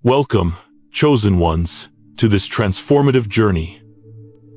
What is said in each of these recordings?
Welcome, chosen ones, to this transformative journey.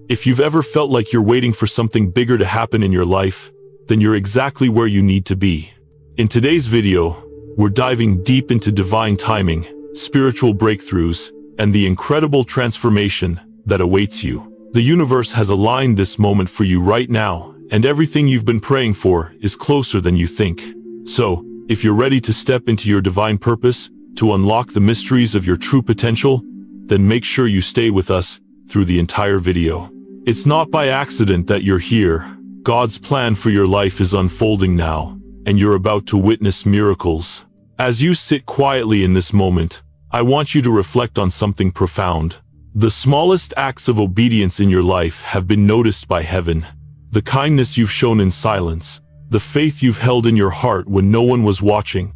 If you've ever felt like you're waiting for something bigger to happen in your life, then you're exactly where you need to be. In today's video, we're diving deep into divine timing, spiritual breakthroughs, and the incredible transformation that awaits you. The universe has aligned this moment for you right now, and everything you've been praying for is closer than you think. So, if you're ready to step into your divine purpose, to unlock the mysteries of your true potential, then make sure you stay with us through the entire video. It's not by accident that you're here. God's plan for your life is unfolding now, and you're about to witness miracles. As you sit quietly in this moment, I want you to reflect on something profound. The smallest acts of obedience in your life have been noticed by heaven. The kindness you've shown in silence, the faith you've held in your heart when no one was watching,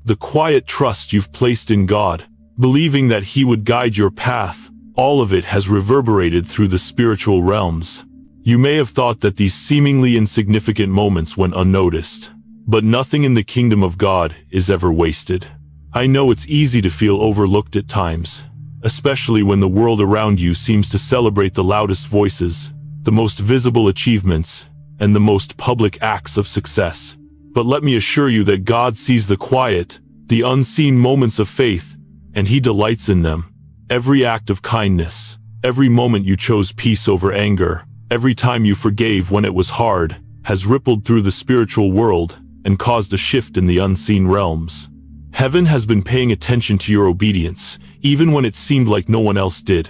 the quiet trust you've placed in God, believing that He would guide your path, all of it has reverberated through the spiritual realms. You may have thought that these seemingly insignificant moments went unnoticed, but nothing in the kingdom of God is ever wasted. I know it's easy to feel overlooked at times, especially when the world around you seems to celebrate the loudest voices, the most visible achievements, and the most public acts of success. But let me assure you that God sees the quiet, the unseen moments of faith, and He delights in them. Every act of kindness, every moment you chose peace over anger, every time you forgave when it was hard, has rippled through the spiritual world and caused a shift in the unseen realms. Heaven has been paying attention to your obedience, even when it seemed like no one else did.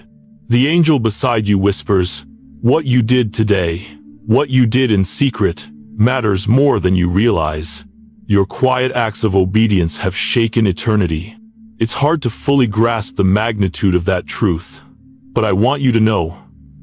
The angel beside you whispers, "What you did today, what you did in secret, matters more than you realize." Your quiet acts of obedience have shaken eternity. It's hard to fully grasp the magnitude of that truth, but I want you to know,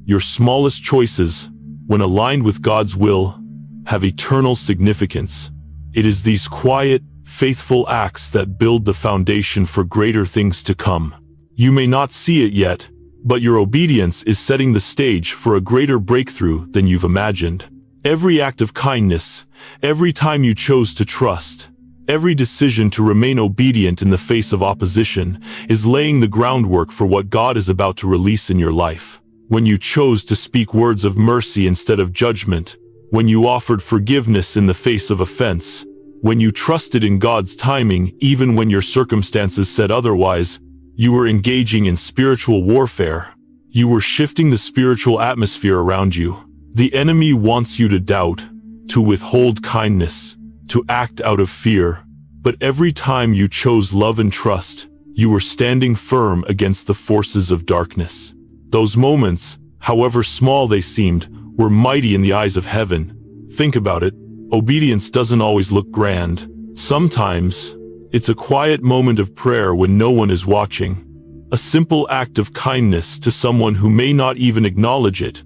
your smallest choices, when aligned with God's will, have eternal significance. It is these quiet, faithful acts that build the foundation for greater things to come. You may not see it yet, but your obedience is setting the stage for a greater breakthrough than you've imagined. Every act of kindness, every time you chose to trust, every decision to remain obedient in the face of opposition is laying the groundwork for what God is about to release in your life. When you chose to speak words of mercy instead of judgment, when you offered forgiveness in the face of offense, when you trusted in God's timing even when your circumstances said otherwise, you were engaging in spiritual warfare. You were shifting the spiritual atmosphere around you. The enemy wants you to doubt, to withhold kindness, to act out of fear. But every time you chose love and trust, you were standing firm against the forces of darkness. Those moments, however small they seemed, were mighty in the eyes of heaven. Think about it. Obedience doesn't always look grand. Sometimes, it's a quiet moment of prayer when no one is watching. A simple act of kindness to someone who may not even acknowledge it.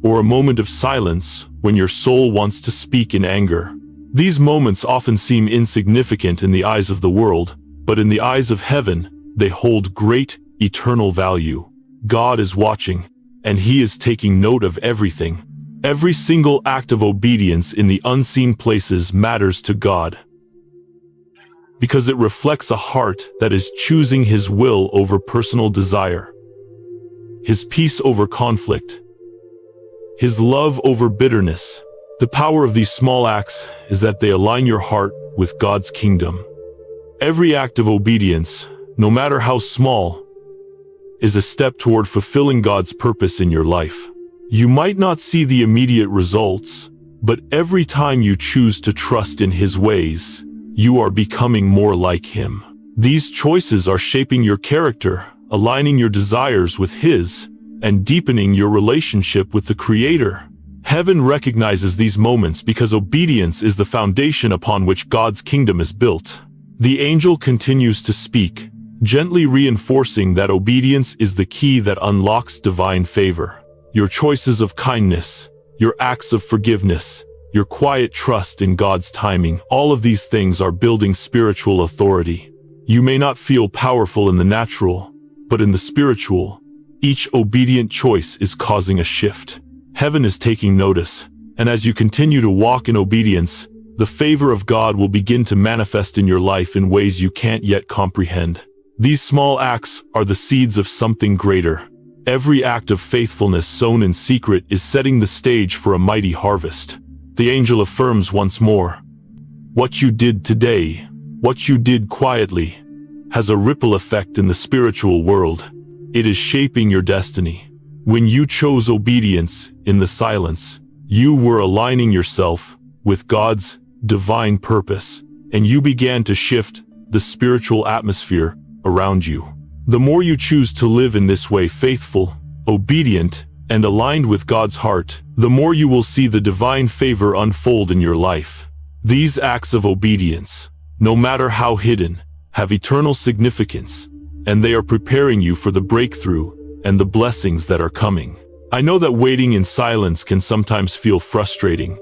Or a moment of silence when your soul wants to speak in anger. These moments often seem insignificant in the eyes of the world, but in the eyes of heaven, they hold great, eternal value. God is watching, and He is taking note of everything. Every single act of obedience in the unseen places matters to God, because it reflects a heart that is choosing His will over personal desire, His peace over conflict, His love over bitterness. The power of these small acts is that they align your heart with God's kingdom. Every act of obedience, no matter how small, is a step toward fulfilling God's purpose in your life. You might not see the immediate results, but every time you choose to trust in His ways, you are becoming more like Him. These choices are shaping your character, aligning your desires with His, and deepening your relationship with the Creator. Heaven recognizes these moments because obedience is the foundation upon which God's kingdom is built. The angel continues to speak, gently reinforcing that obedience is the key that unlocks divine favor. Your choices of kindness, your acts of forgiveness, your quiet trust in God's timing, all of these things are building spiritual authority. You may not feel powerful in the natural, but in the spiritual, each obedient choice is causing a shift. Heaven is taking notice, and as you continue to walk in obedience, the favor of God will begin to manifest in your life in ways you can't yet comprehend. These small acts are the seeds of something greater. Every act of faithfulness sown in secret is setting the stage for a mighty harvest. The angel affirms once more, what you did today, what you did quietly, has a ripple effect in the spiritual world. It is shaping your destiny. When you chose obedience in the silence, you were aligning yourself with God's divine purpose, and you began to shift the spiritual atmosphere around you. The more you choose to live in this way, faithful, obedient, and aligned with God's heart, the more you will see the divine favor unfold in your life. These acts of obedience, no matter how hidden, have eternal significance, and they are preparing you for the breakthrough and the blessings that are coming. I know that waiting in silence can sometimes feel frustrating.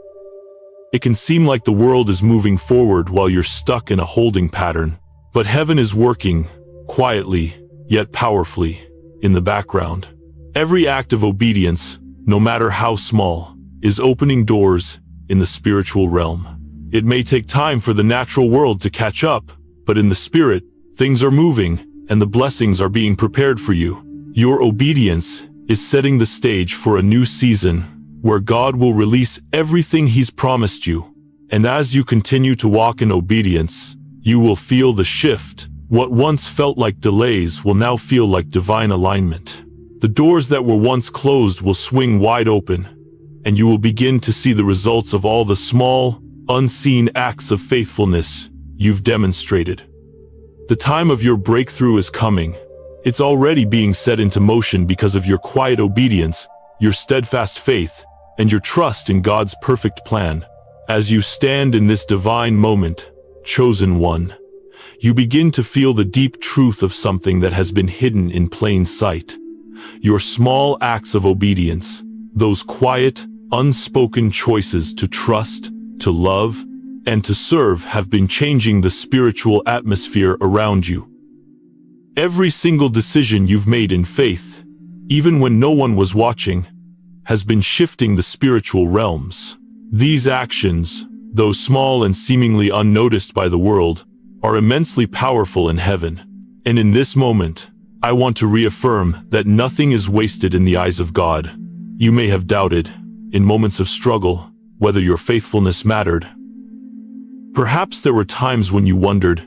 It can seem like the world is moving forward while you're stuck in a holding pattern, but heaven is working, quietly, yet powerfully, in the background. Every act of obedience, no matter how small, is opening doors in the spiritual realm. It may take time for the natural world to catch up, but in the spirit, things are moving, and the blessings are being prepared for you. Your obedience is setting the stage for a new season, where God will release everything He's promised you. And as you continue to walk in obedience, you will feel the shift. What once felt like delays will now feel like divine alignment. The doors that were once closed will swing wide open, and you will begin to see the results of all the small, unseen acts of faithfulness you've demonstrated. The time of your breakthrough is coming. It's already being set into motion because of your quiet obedience, your steadfast faith, and your trust in God's perfect plan. As you stand in this divine moment, chosen one, you begin to feel the deep truth of something that has been hidden in plain sight. Your small acts of obedience, those quiet, unspoken choices to trust, to love, and to serve have been changing the spiritual atmosphere around you. Every single decision you've made in faith, even when no one was watching, has been shifting the spiritual realms. These actions, though small and seemingly unnoticed by the world, are immensely powerful in heaven. And in this moment, I want to reaffirm that nothing is wasted in the eyes of God. You may have doubted, in moments of struggle, whether your faithfulness mattered. Perhaps there were times when you wondered,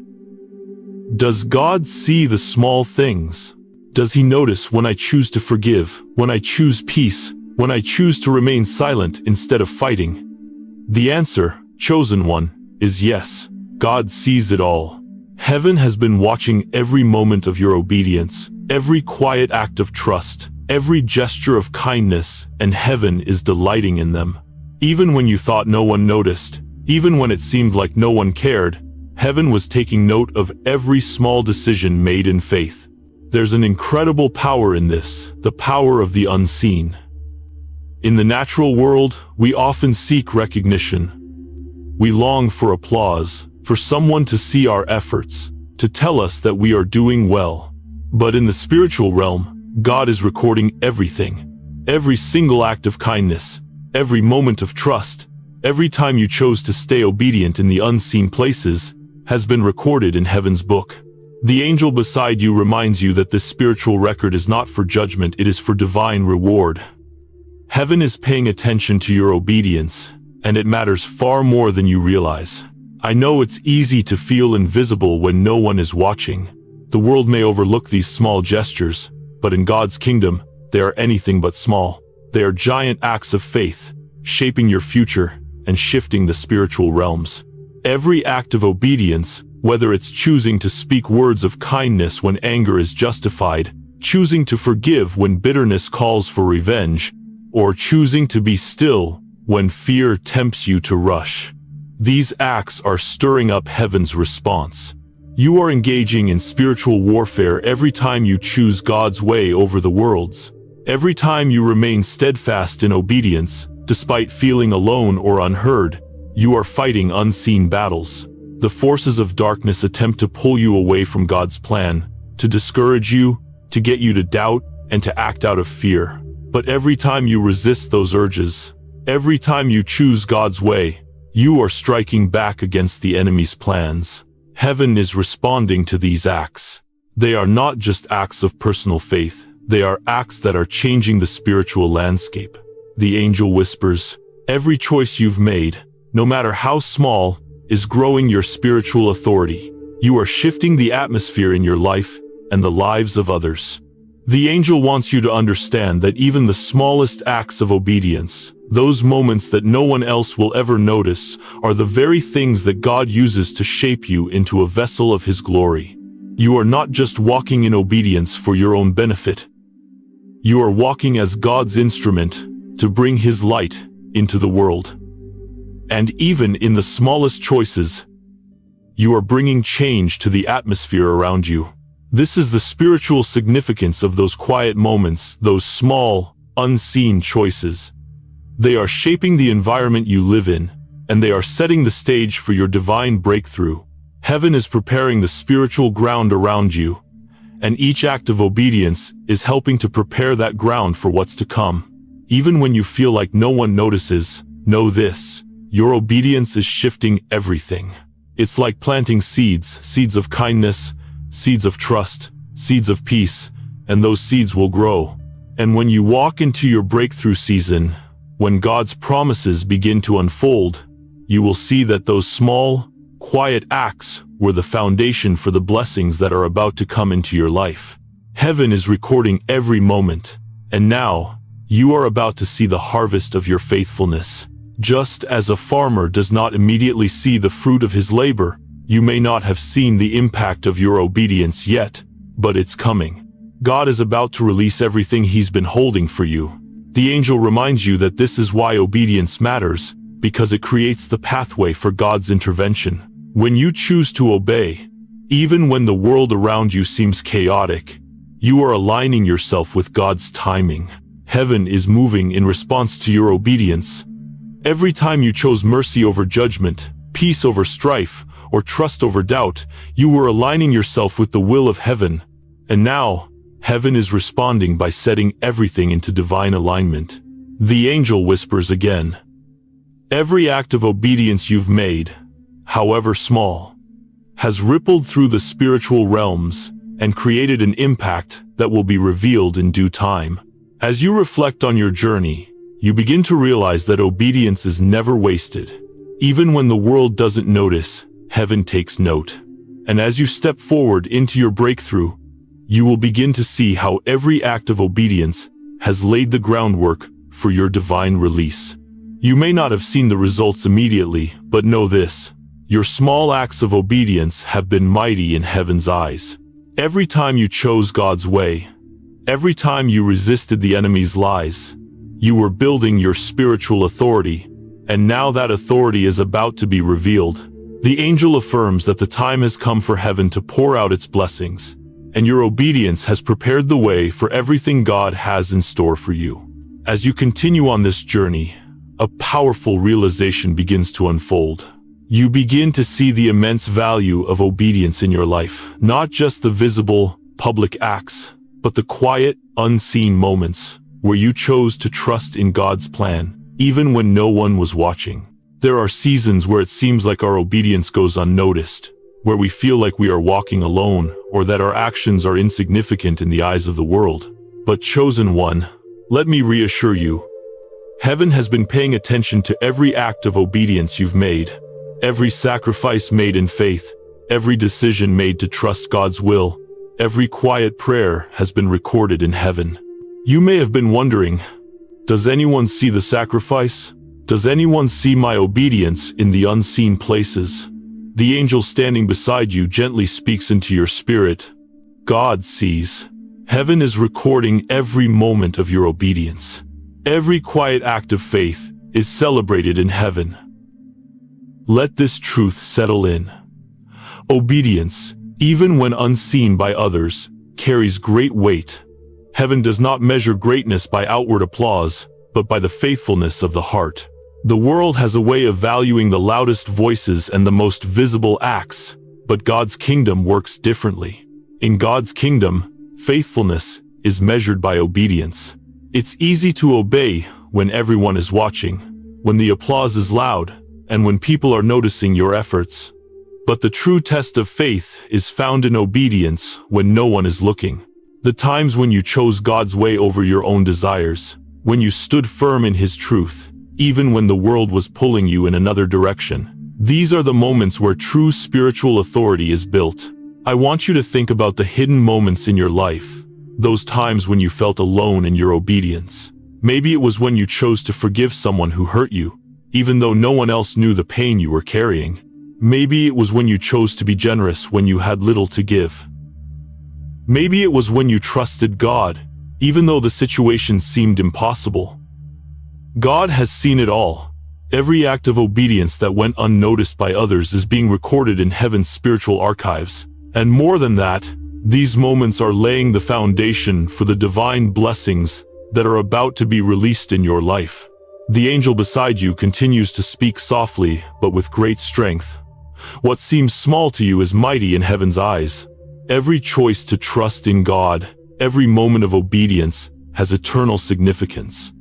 does God see the small things? Does He notice when I choose to forgive, when I choose peace, when I choose to remain silent instead of fighting? The answer, chosen one, is yes. God sees it all. Heaven has been watching every moment of your obedience, every quiet act of trust, every gesture of kindness, and heaven is delighting in them. Even when you thought no one noticed, even when it seemed like no one cared, heaven was taking note of every small decision made in faith. There's an incredible power in this, the power of the unseen. In the natural world, we often seek recognition. We long for applause, for someone to see our efforts, to tell us that we are doing well. But in the spiritual realm, God is recording everything. Every single act of kindness, every moment of trust, every time you chose to stay obedient in the unseen places, has been recorded in heaven's book. The angel beside you reminds you that this spiritual record is not for judgment, it is for divine reward. Heaven is paying attention to your obedience, and it matters far more than you realize. I know it's easy to feel invisible when no one is watching. The world may overlook these small gestures, but in God's kingdom, they are anything but small. They are giant acts of faith, shaping your future and shifting the spiritual realms. Every act of obedience, whether it's choosing to speak words of kindness when anger is justified, choosing to forgive when bitterness calls for revenge, or choosing to be still when fear tempts you to rush. These acts are stirring up heaven's response. You are engaging in spiritual warfare every time you choose God's way over the world's. Every time you remain steadfast in obedience, despite feeling alone or unheard, you are fighting unseen battles. The forces of darkness attempt to pull you away from God's plan, to discourage you, to get you to doubt, and to act out of fear. But every time you resist those urges, every time you choose God's way, you are striking back against the enemy's plans. Heaven is responding to these acts. They are not just acts of personal faith, they are acts that are changing the spiritual landscape. The angel whispers, every choice you've made, no matter how small, is growing your spiritual authority. You are shifting the atmosphere in your life and the lives of others. The angel wants you to understand that even the smallest acts of obedience, those moments that no one else will ever notice, are the very things that God uses to shape you into a vessel of His glory. You are not just walking in obedience for your own benefit. You are walking as God's instrument to bring His light into the world. And even in the smallest choices, you are bringing change to the atmosphere around you. This is the spiritual significance of those quiet moments, those small, unseen choices. They are shaping the environment you live in, and they are setting the stage for your divine breakthrough. Heaven is preparing the spiritual ground around you, and each act of obedience is helping to prepare that ground for what's to come. Even when you feel like no one notices, know this: your obedience is shifting everything. It's like planting seeds, seeds of kindness, seeds of trust, seeds of peace, and those seeds will grow. And when you walk into your breakthrough season, when God's promises begin to unfold, you will see that those small, quiet acts were the foundation for the blessings that are about to come into your life. Heaven is recording every moment, and now, you are about to see the harvest of your faithfulness. Just as a farmer does not immediately see the fruit of his labor, you may not have seen the impact of your obedience yet, but it's coming. God is about to release everything He's been holding for you. The angel reminds you that this is why obedience matters, because it creates the pathway for God's intervention. When you choose to obey, even when the world around you seems chaotic, you are aligning yourself with God's timing. Heaven is moving in response to your obedience. Every time you chose mercy over judgment, peace over strife, or trust over doubt, you were aligning yourself with the will of heaven. And now, heaven is responding by setting everything into divine alignment. The angel whispers again, every act of obedience you've made, however small, has rippled through the spiritual realms and created an impact that will be revealed in due time. As you reflect on your journey, you begin to realize that obedience is never wasted. Even when the world doesn't notice, heaven takes note. And as you step forward into your breakthrough, you will begin to see how every act of obedience has laid the groundwork for your divine release. You may not have seen the results immediately, but know this: your small acts of obedience have been mighty in heaven's eyes. Every time you chose God's way, every time you resisted the enemy's lies, you were building your spiritual authority, and now that authority is about to be revealed. The angel affirms that the time has come for heaven to pour out its blessings, and your obedience has prepared the way for everything God has in store for you. As you continue on this journey, a powerful realization begins to unfold. You begin to see the immense value of obedience in your life, not just the visible, public acts, but the quiet, unseen moments where you chose to trust in God's plan, even when no one was watching. There are seasons where it seems like our obedience goes unnoticed, where we feel like we are walking alone, or that our actions are insignificant in the eyes of the world. But chosen one, let me reassure you, heaven has been paying attention to every act of obedience you've made, every sacrifice made in faith, every decision made to trust God's will, every quiet prayer has been recorded in heaven. You may have been wondering, does anyone see the sacrifice? Does anyone see my obedience in the unseen places? The angel standing beside you gently speaks into your spirit. God sees. Heaven is recording every moment of your obedience. Every quiet act of faith is celebrated in heaven. Let this truth settle in. Obedience, even when unseen by others, carries great weight. Heaven does not measure greatness by outward applause, but by the faithfulness of the heart. The world has a way of valuing the loudest voices and the most visible acts, but God's kingdom works differently. In God's kingdom, faithfulness is measured by obedience. It's easy to obey when everyone is watching, when the applause is loud, and when people are noticing your efforts. But the true test of faith is found in obedience when no one is looking. The times when you chose God's way over your own desires, when you stood firm in His truth, even when the world was pulling you in another direction. These are the moments where true spiritual authority is built. I want you to think about the hidden moments in your life, those times when you felt alone in your obedience. Maybe it was when you chose to forgive someone who hurt you, even though no one else knew the pain you were carrying. Maybe it was when you chose to be generous when you had little to give. Maybe it was when you trusted God, even though the situation seemed impossible. God has seen it all. Every act of obedience that went unnoticed by others is being recorded in heaven's spiritual archives. And more than that, these moments are laying the foundation for the divine blessings that are about to be released in your life. The angel beside you continues to speak softly, but with great strength. What seems small to you is mighty in heaven's eyes. Every choice to trust in God, every moment of obedience, has eternal significance.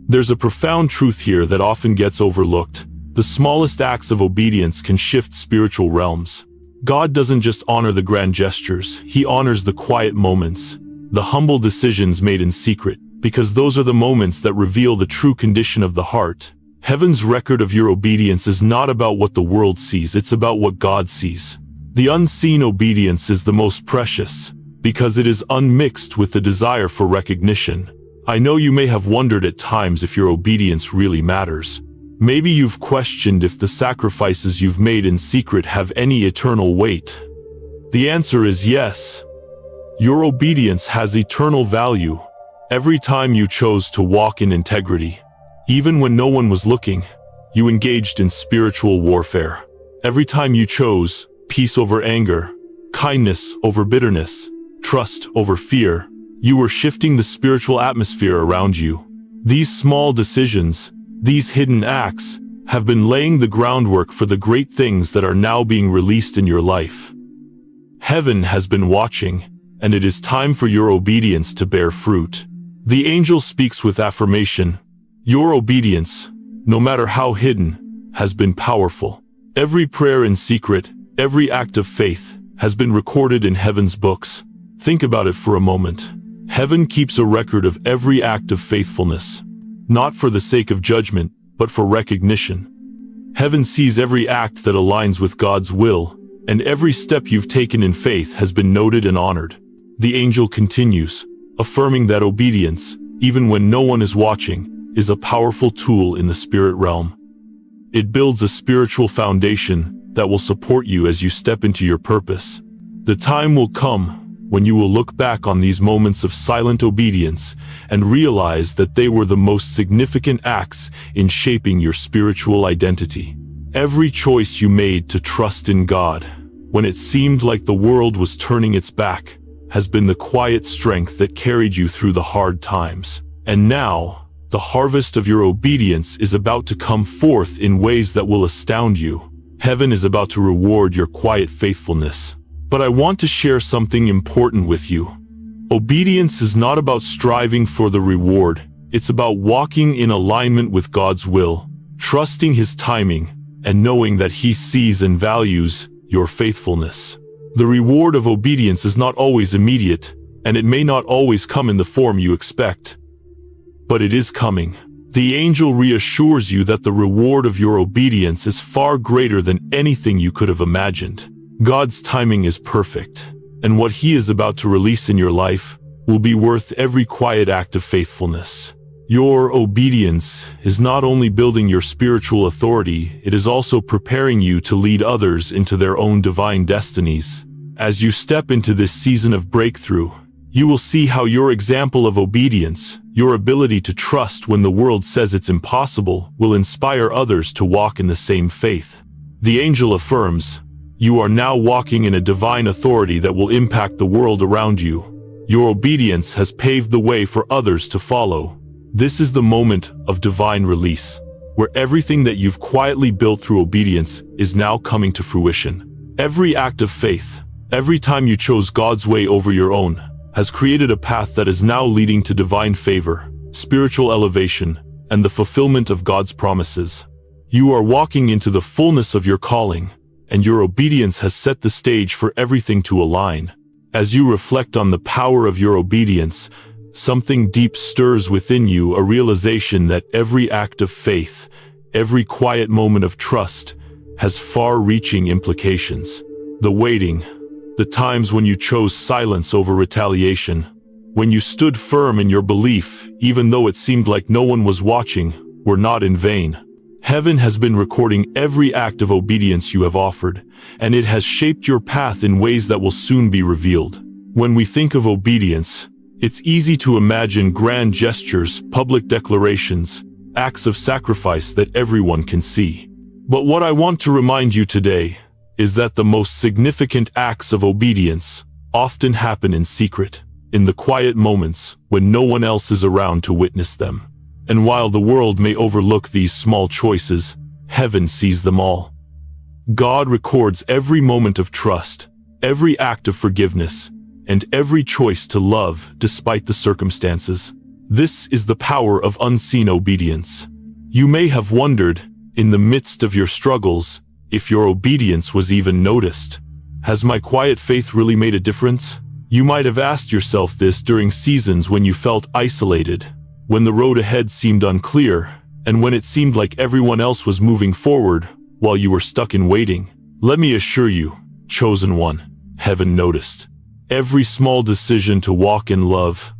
There's a profound truth here that often gets overlooked. The smallest acts of obedience can shift spiritual realms. God doesn't just honor the grand gestures, He honors the quiet moments, the humble decisions made in secret, because those are the moments that reveal the true condition of the heart. Heaven's record of your obedience is not about what the world sees, it's about what God sees. The unseen obedience is the most precious, because it is unmixed with the desire for recognition. I know you may have wondered at times if your obedience really matters. Maybe you've questioned if the sacrifices you've made in secret have any eternal weight. The answer is yes. Your obedience has eternal value. Every time you chose to walk in integrity, even when no one was looking, you engaged in spiritual warfare. Every time you chose peace over anger, kindness over bitterness, trust over fear, you were shifting the spiritual atmosphere around you. These small decisions, these hidden acts, have been laying the groundwork for the great things that are now being released in your life. Heaven has been watching, and it is time for your obedience to bear fruit. The angel speaks with affirmation. Your obedience, no matter how hidden, has been powerful. Every prayer in secret, every act of faith, has been recorded in heaven's books. Think about it for a moment. Heaven keeps a record of every act of faithfulness, not for the sake of judgment, but for recognition. Heaven sees every act that aligns with God's will, and every step you've taken in faith has been noted and honored. The angel continues, affirming that obedience, even when no one is watching, is a powerful tool in the spirit realm. It builds a spiritual foundation that will support you as you step into your purpose. The time will come when you will look back on these moments of silent obedience and realize that they were the most significant acts in shaping your spiritual identity. Every choice you made to trust in God, when it seemed like the world was turning its back, has been the quiet strength that carried you through the hard times. And now, the harvest of your obedience is about to come forth in ways that will astound you. Heaven is about to reward your quiet faithfulness. But I want to share something important with you. Obedience is not about striving for the reward. It's about walking in alignment with God's will, trusting His timing, and knowing that He sees and values your faithfulness. The reward of obedience is not always immediate, and it may not always come in the form you expect. But it is coming. The angel reassures you that the reward of your obedience is far greater than anything you could have imagined. God's timing is perfect, and what He is about to release in your life will be worth every quiet act of faithfulness. Your obedience is not only building your spiritual authority, it is also preparing you to lead others into their own divine destinies. As you step into this season of breakthrough, you will see how your example of obedience, your ability to trust when the world says it's impossible, will inspire others to walk in the same faith. The angel affirms, you are now walking in a divine authority that will impact the world around you. Your obedience has paved the way for others to follow. This is the moment of divine release, where everything that you've quietly built through obedience is now coming to fruition. Every act of faith, every time you chose God's way over your own, has created a path that is now leading to divine favor, spiritual elevation, and the fulfillment of God's promises. You are walking into the fullness of your calling, and your obedience has set the stage for everything to align. As you reflect on the power of your obedience, something deep stirs within you, a realization that every act of faith, every quiet moment of trust, has far-reaching implications. The waiting, the times when you chose silence over retaliation, when you stood firm in your belief, even though it seemed like no one was watching, were not in vain. Heaven has been recording every act of obedience you have offered, and it has shaped your path in ways that will soon be revealed. When we think of obedience, it's easy to imagine grand gestures, public declarations, acts of sacrifice that everyone can see. But what I want to remind you today is that the most significant acts of obedience often happen in secret, in the quiet moments when no one else is around to witness them. And while the world may overlook these small choices, heaven sees them all. God records every moment of trust, every act of forgiveness, and every choice to love despite the circumstances. This is the power of unseen obedience. You may have wondered, in the midst of your struggles, if your obedience was even noticed. Has my quiet faith really made a difference? You might have asked yourself this during seasons when you felt isolated, when the road ahead seemed unclear, and when it seemed like everyone else was moving forward while you were stuck in waiting. Let me assure you, chosen one, heaven noticed. Every small decision to walk in love,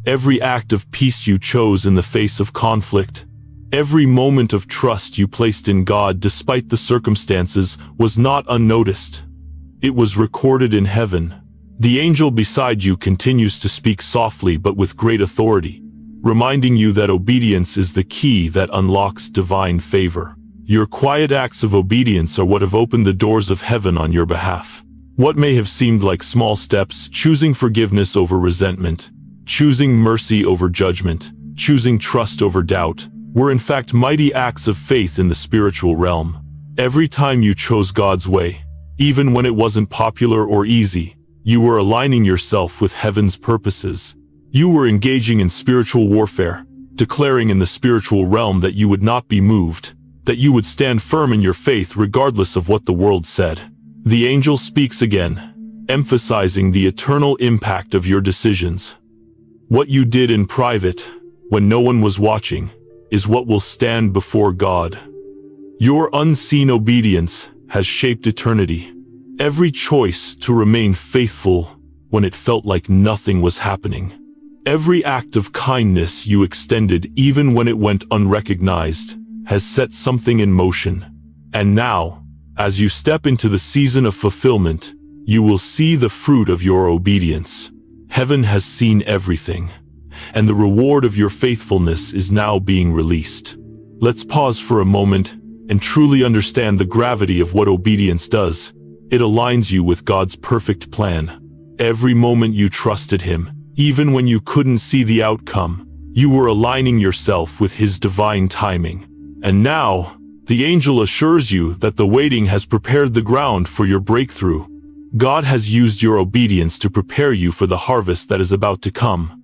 every act of peace you chose in the face of conflict, every moment of trust you placed in God despite the circumstances was not unnoticed. It was recorded in heaven. The angel beside you continues to speak softly but with great authority, reminding you that obedience is the key that unlocks divine favor. Your quiet acts of obedience are what have opened the doors of heaven on your behalf. What may have seemed like small steps, choosing forgiveness over resentment, choosing mercy over judgment, choosing trust over doubt, were in fact mighty acts of faith in the spiritual realm. Every time you chose God's way, even when it wasn't popular or easy, you were aligning yourself with heaven's purposes. You were engaging in spiritual warfare, declaring in the spiritual realm that you would not be moved, that you would stand firm in your faith regardless of what the world said. The angel speaks again, emphasizing the eternal impact of your decisions. What you did in private, when no one was watching, is what will stand before God. Your unseen obedience has shaped eternity. Every choice to remain faithful when it felt like nothing was happening. Every act of kindness you extended even when it went unrecognized has set something in motion. And now, as you step into the season of fulfillment, you will see the fruit of your obedience. Heaven has seen everything, and the reward of your faithfulness is now being released. Let's pause for a moment and truly understand the gravity of what obedience does. It aligns you with God's perfect plan. Every moment you trusted Him, even when you couldn't see the outcome, you were aligning yourself with His divine timing. And now, the angel assures you that the waiting has prepared the ground for your breakthrough. God has used your obedience to prepare you for the harvest that is about to come.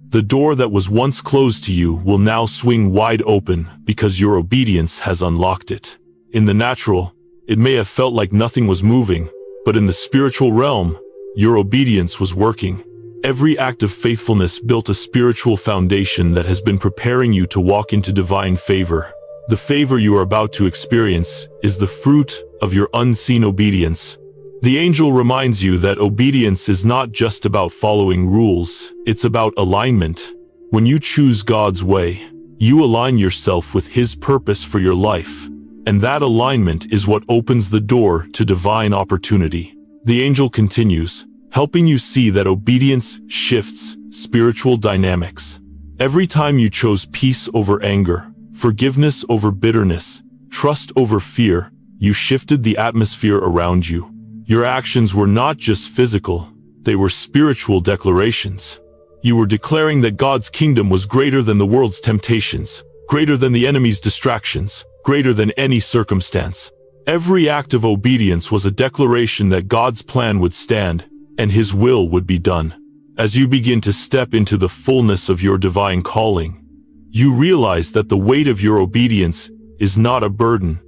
The door that was once closed to you will now swing wide open because your obedience has unlocked it. In the natural, it may have felt like nothing was moving, but in the spiritual realm, your obedience was working. Every act of faithfulness built a spiritual foundation that has been preparing you to walk into divine favor. The favor you are about to experience is the fruit of your unseen obedience. The angel reminds you that obedience is not just about following rules, it's about alignment. When you choose God's way, you align yourself with His purpose for your life, and that alignment is what opens the door to divine opportunity. The angel continues, helping you see that obedience shifts spiritual dynamics. Every time you chose peace over anger, forgiveness over bitterness, trust over fear, you shifted the atmosphere around you. Your actions were not just physical, they were spiritual declarations. You were declaring that God's kingdom was greater than the world's temptations, greater than the enemy's distractions, greater than any circumstance. Every act of obedience was a declaration that God's plan would stand, and His will would be done. As you begin to step into the fullness of your divine calling, you realize that the weight of your obedience is not a burden,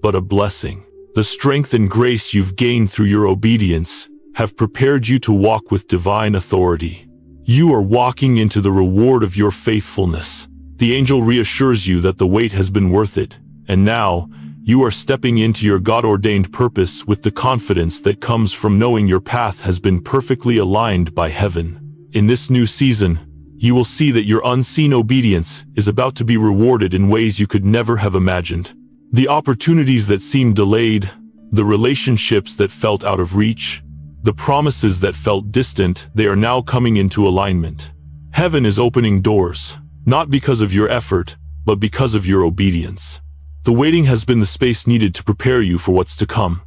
but a blessing. The strength and grace you've gained through your obedience have prepared you to walk with divine authority. You are walking into the reward of your faithfulness. The angel reassures you that the wait has been worth it, and now you are stepping into your God-ordained purpose with the confidence that comes from knowing your path has been perfectly aligned by heaven. In this new season, you will see that your unseen obedience is about to be rewarded in ways you could never have imagined. The opportunities that seemed delayed, the relationships that felt out of reach, the promises that felt distant, they are now coming into alignment. Heaven is opening doors, not because of your effort, but because of your obedience. The waiting has been the space needed to prepare you for what's to come.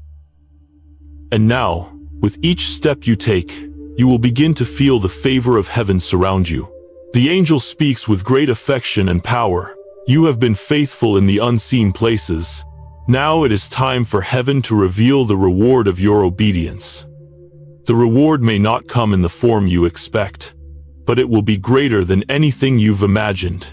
And now, with each step you take, you will begin to feel the favor of heaven surround you. The angel speaks with great affection and power. You have been faithful in the unseen places. Now it is time for heaven to reveal the reward of your obedience. The reward may not come in the form you expect, but it will be greater than anything you've imagined.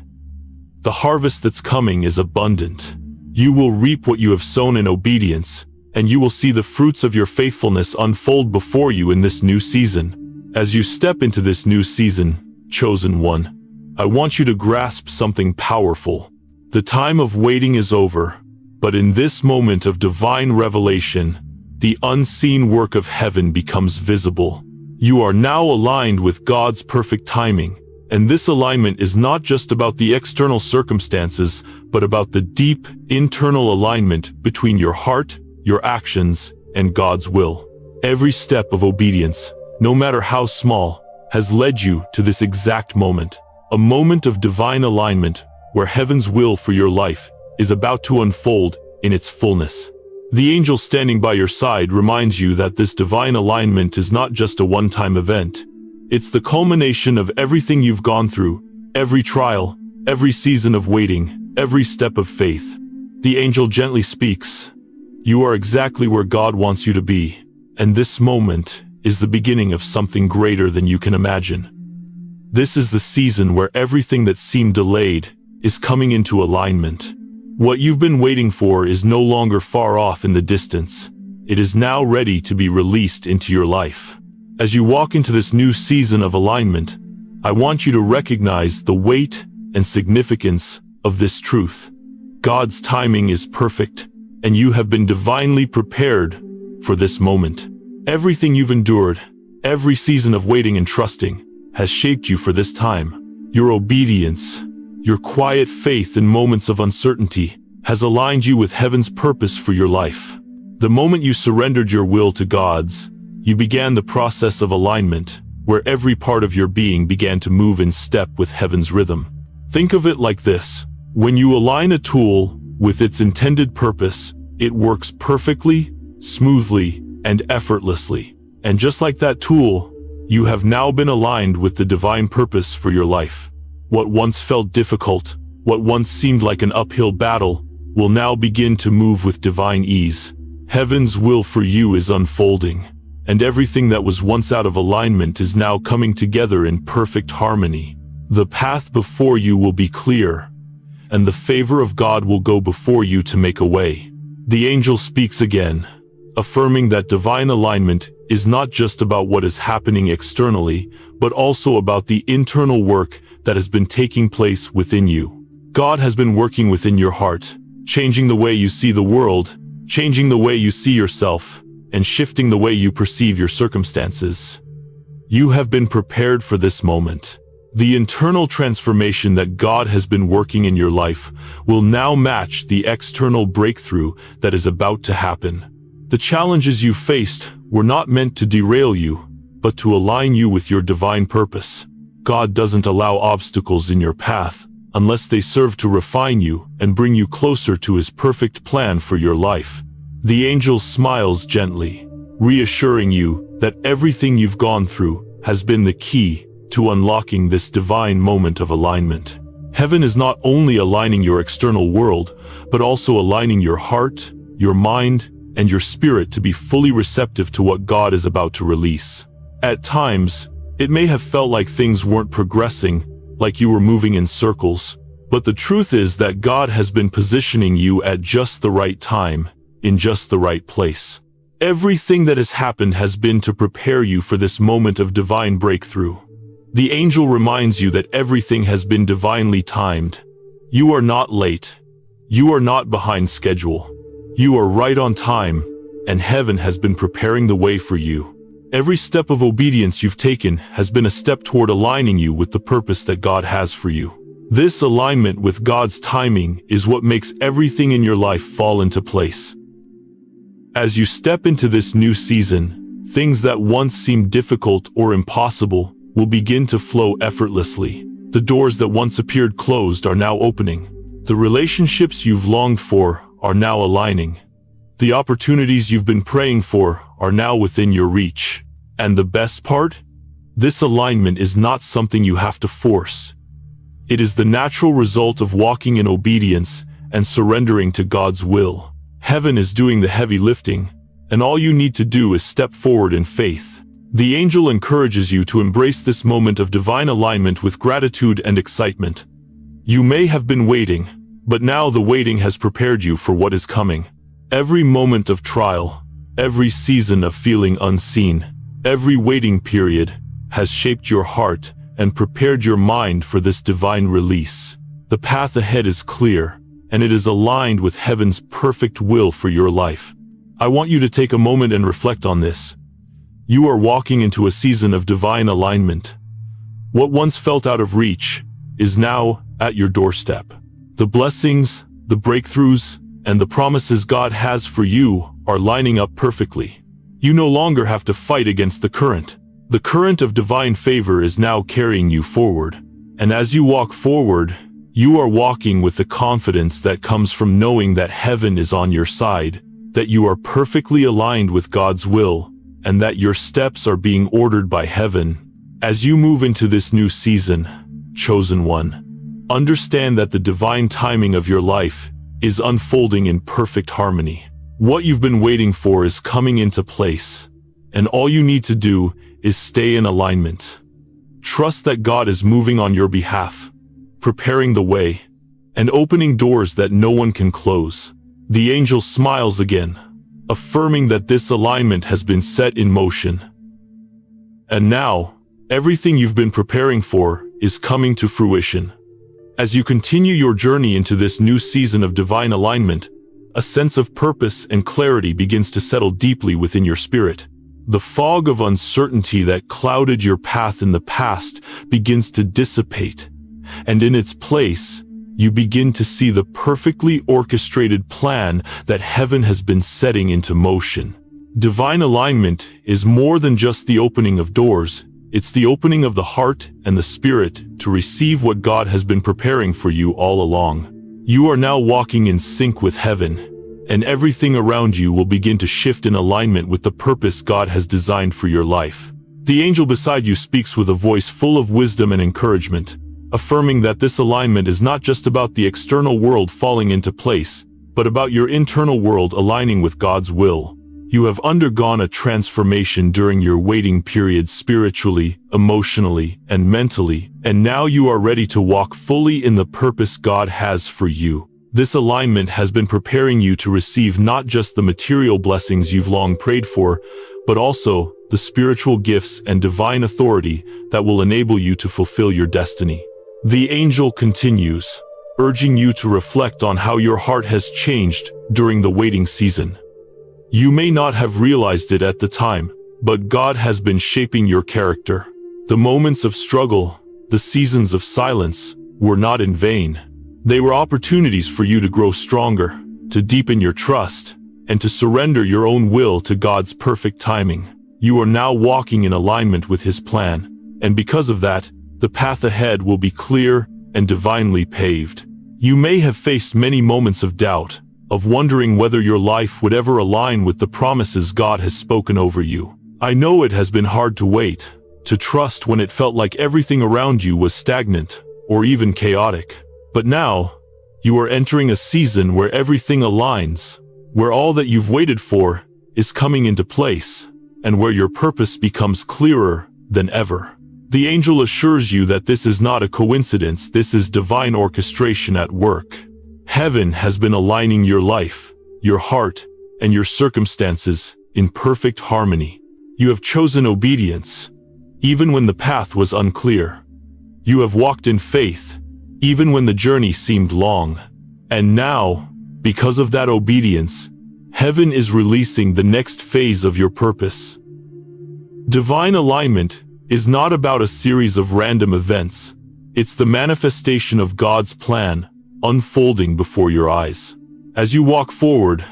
The harvest that's coming is abundant. You will reap what you have sown in obedience, and you will see the fruits of your faithfulness unfold before you in this new season. As you step into this new season, chosen one, I want you to grasp something powerful. The time of waiting is over, but in this moment of divine revelation, the unseen work of heaven becomes visible. You are now aligned with God's perfect timing, and this alignment is not just about the external circumstances, but about the deep, internal alignment between your heart, your actions, and God's will. Every step of obedience, no matter how small, has led you to this exact moment. A moment of divine alignment where heaven's will for your life is about to unfold in its fullness. The angel standing by your side reminds you that this divine alignment is not just a one-time event. It's the culmination of everything you've gone through, every trial, every season of waiting, every step of faith. The angel gently speaks. You are exactly where God wants you to be, and this moment is the beginning of something greater than you can imagine. This is the season where everything that seemed delayed is coming into alignment. What you've been waiting for is no longer far off in the distance. It is now ready to be released into your life. As you walk into this new season of alignment, I want you to recognize the weight and significance of this truth. God's timing is perfect, and you have been divinely prepared for this moment. Everything you've endured, every season of waiting and trusting, has shaped you for this time. Your obedience, your quiet faith in moments of uncertainty, has aligned you with heaven's purpose for your life. The moment you surrendered your will to God's, you began the process of alignment, where every part of your being began to move in step with heaven's rhythm. Think of it like this. When you align a tool with its intended purpose, it works perfectly, smoothly, and effortlessly. And just like that tool, you have now been aligned with the divine purpose for your life. What once felt difficult, what once seemed like an uphill battle, will now begin to move with divine ease. Heaven's will for you is unfolding, and everything that was once out of alignment is now coming together in perfect harmony. The path before you will be clear, and the favor of God will go before you to make a way. The angel speaks again, affirming that divine alignment is not just about what is happening externally, but also about the internal work that has been taking place within you. God has been working within your heart, changing the way you see the world, changing the way you see yourself, and shifting the way you perceive your circumstances. You have been prepared for this moment. The internal transformation that God has been working in your life will now match the external breakthrough that is about to happen. The challenges you faced were not meant to derail you, but to align you with your divine purpose. God doesn't allow obstacles in your path unless they serve to refine you and bring you closer to His perfect plan for your life. The angel smiles gently, reassuring you that everything you've gone through has been the key to unlocking this divine moment of alignment. Heaven is not only aligning your external world, but also aligning your heart, your mind, and your spirit to be fully receptive to what God is about to release. At times, it may have felt like things weren't progressing, like you were moving in circles, but the truth is that God has been positioning you at just the right time, in just the right place. Everything that has happened has been to prepare you for this moment of divine breakthrough. The angel reminds you that everything has been divinely timed. You are not late. You are not behind schedule. You are right on time, and heaven has been preparing the way for you. Every step of obedience you've taken has been a step toward aligning you with the purpose that God has for you. This alignment with God's timing is what makes everything in your life fall into place. As you step into this new season, things that once seemed difficult or impossible will begin to flow effortlessly. The doors that once appeared closed are now opening. The relationships you've longed for are now aligning. The opportunities you've been praying for are now within your reach. And the best part? This alignment is not something you have to force. It is the natural result of walking in obedience and surrendering to God's will. Heaven is doing the heavy lifting, and all you need to do is step forward in faith. The angel encourages you to embrace this moment of divine alignment with gratitude and excitement. You may have been waiting, but now the waiting has prepared you for what is coming. Every moment of trial, every season of feeling unseen, every waiting period has shaped your heart and prepared your mind for this divine release. The path ahead is clear, and it is aligned with heaven's perfect will for your life. I want you to take a moment and reflect on this. You are walking into a season of divine alignment. What once felt out of reach is now at your doorstep. The blessings, the breakthroughs, and the promises God has for you are lining up perfectly. You no longer have to fight against the current. The current of divine favor is now carrying you forward. And as you walk forward, you are walking with the confidence that comes from knowing that heaven is on your side, that you are perfectly aligned with God's will, and that your steps are being ordered by heaven. As you move into this new season, chosen one, understand that the divine timing of your life is unfolding in perfect harmony. What you've been waiting for is coming into place, and all you need to do is stay in alignment. Trust that God is moving on your behalf, preparing the way, and opening doors that no one can close. The angel smiles again, affirming that this alignment has been set in motion. And now, everything you've been preparing for is coming to fruition. As you continue your journey into this new season of divine alignment, a sense of purpose and clarity begins to settle deeply within your spirit. The fog of uncertainty that clouded your path in the past begins to dissipate, and in its place, you begin to see the perfectly orchestrated plan that heaven has been setting into motion. Divine alignment is more than just the opening of doors. It's the opening of the heart and the spirit to receive what God has been preparing for you all along. You are now walking in sync with heaven, and everything around you will begin to shift in alignment with the purpose God has designed for your life. The angel beside you speaks with a voice full of wisdom and encouragement, affirming that this alignment is not just about the external world falling into place, but about your internal world aligning with God's will. You have undergone a transformation during your waiting period spiritually, emotionally, and mentally, and now you are ready to walk fully in the purpose God has for you. This alignment has been preparing you to receive not just the material blessings you've long prayed for, but also the spiritual gifts and divine authority that will enable you to fulfill your destiny. The angel continues, urging you to reflect on how your heart has changed during the waiting season. You may not have realized it at the time, but God has been shaping your character. The moments of struggle, the seasons of silence, were not in vain. They were opportunities for you to grow stronger, to deepen your trust, and to surrender your own will to God's perfect timing. You are now walking in alignment with His plan, and because of that, the path ahead will be clear and divinely paved. You may have faced many moments of doubt, of wondering whether your life would ever align with the promises God has spoken over you. I know it has been hard to wait, to trust when it felt like everything around you was stagnant, or even chaotic. But now, you are entering a season where everything aligns, where all that you've waited for is coming into place, and where your purpose becomes clearer than ever. The angel assures you that this is not a coincidence, this is divine orchestration at work. Heaven has been aligning your life, your heart, and your circumstances in perfect harmony. You have chosen obedience, even when the path was unclear. You have walked in faith, even when the journey seemed long. And now, because of that obedience, heaven is releasing the next phase of your purpose. Divine alignment is not about a series of random events. It's the manifestation of God's plan unfolding before your eyes. As you walk forward,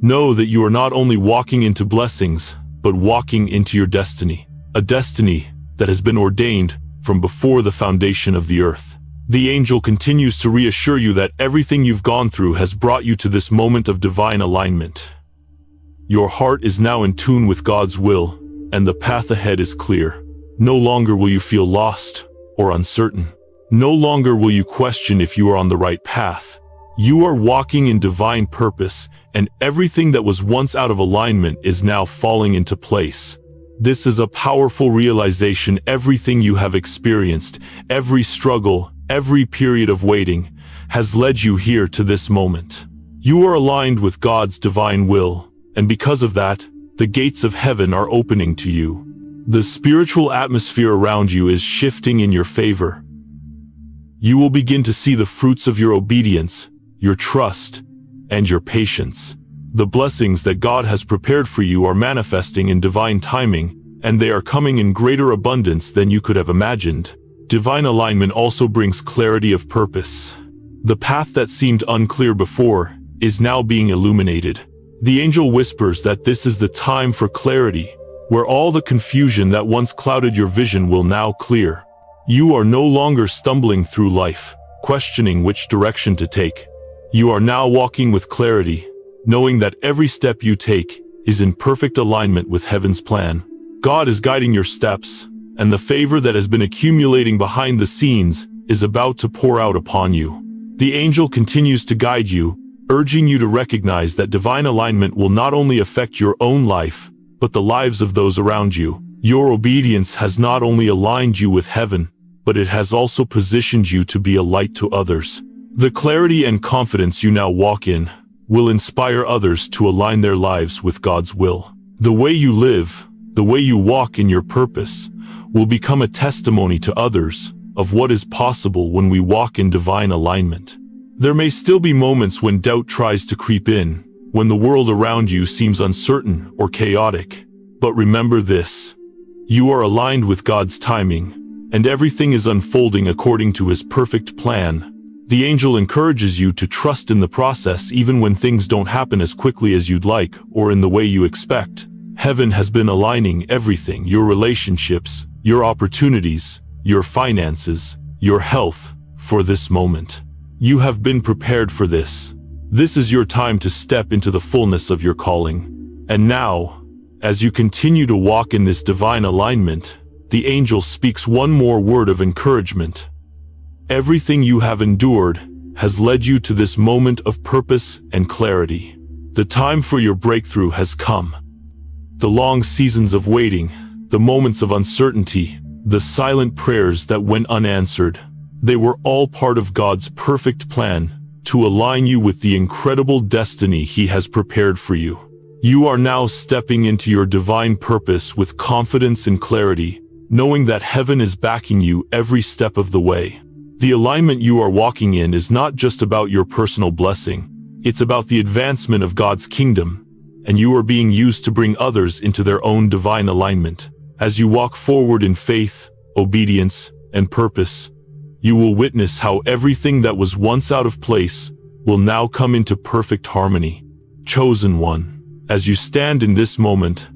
know that you are not only walking into blessings, but walking into your destiny, a destiny that has been ordained from before the foundation of the earth. The angel continues to reassure you that everything you've gone through has brought you to this moment of divine alignment. Your heart is now in tune with God's will, and the path ahead is clear. No longer will you feel lost or uncertain. No longer will you question if you are on the right path. You are walking in divine purpose, and everything that was once out of alignment is now falling into place. This is a powerful realization. Everything you have experienced, every struggle, every period of waiting, has led you here to this moment. You are aligned with God's divine will, and because of that, the gates of heaven are opening to you. The spiritual atmosphere around you is shifting in your favor. You will begin to see the fruits of your obedience, your trust, and your patience. The blessings that God has prepared for you are manifesting in divine timing, and they are coming in greater abundance than you could have imagined. Divine alignment also brings clarity of purpose. The path that seemed unclear before is now being illuminated. The angel whispers that this is the time for clarity, where all the confusion that once clouded your vision will now clear. You are no longer stumbling through life, questioning which direction to take. You are now walking with clarity, knowing that every step you take is in perfect alignment with heaven's plan. God is guiding your steps, and the favor that has been accumulating behind the scenes is about to pour out upon you. The angel continues to guide you, urging you to recognize that divine alignment will not only affect your own life, but the lives of those around you. Your obedience has not only aligned you with heaven, but it has also positioned you to be a light to others. The clarity and confidence you now walk in will inspire others to align their lives with God's will. The way you live, the way you walk in your purpose, will become a testimony to others of what is possible when we walk in divine alignment. There may still be moments when doubt tries to creep in, when the world around you seems uncertain or chaotic. But remember this: you are aligned with God's timing, and everything is unfolding according to His perfect plan. The angel encourages you to trust in the process even when things don't happen as quickly as you'd like or in the way you expect. Heaven has been aligning everything: your relationships, your opportunities, your finances, your health, for this moment. You have been prepared for this. This is your time to step into the fullness of your calling. And now, as you continue to walk in this divine alignment, the angel speaks one more word of encouragement. Everything you have endured has led you to this moment of purpose and clarity. The time for your breakthrough has come. The long seasons of waiting, the moments of uncertainty, the silent prayers that went unanswered, they were all part of God's perfect plan to align you with the incredible destiny He has prepared for you. You are now stepping into your divine purpose with confidence and clarity, knowing that heaven is backing you every step of the way. The alignment you are walking in is not just about your personal blessing, it's about the advancement of God's kingdom, and you are being used to bring others into their own divine alignment. As you walk forward in faith, obedience, and purpose, you will witness how everything that was once out of place will now come into perfect harmony. Chosen one, as you stand in this moment,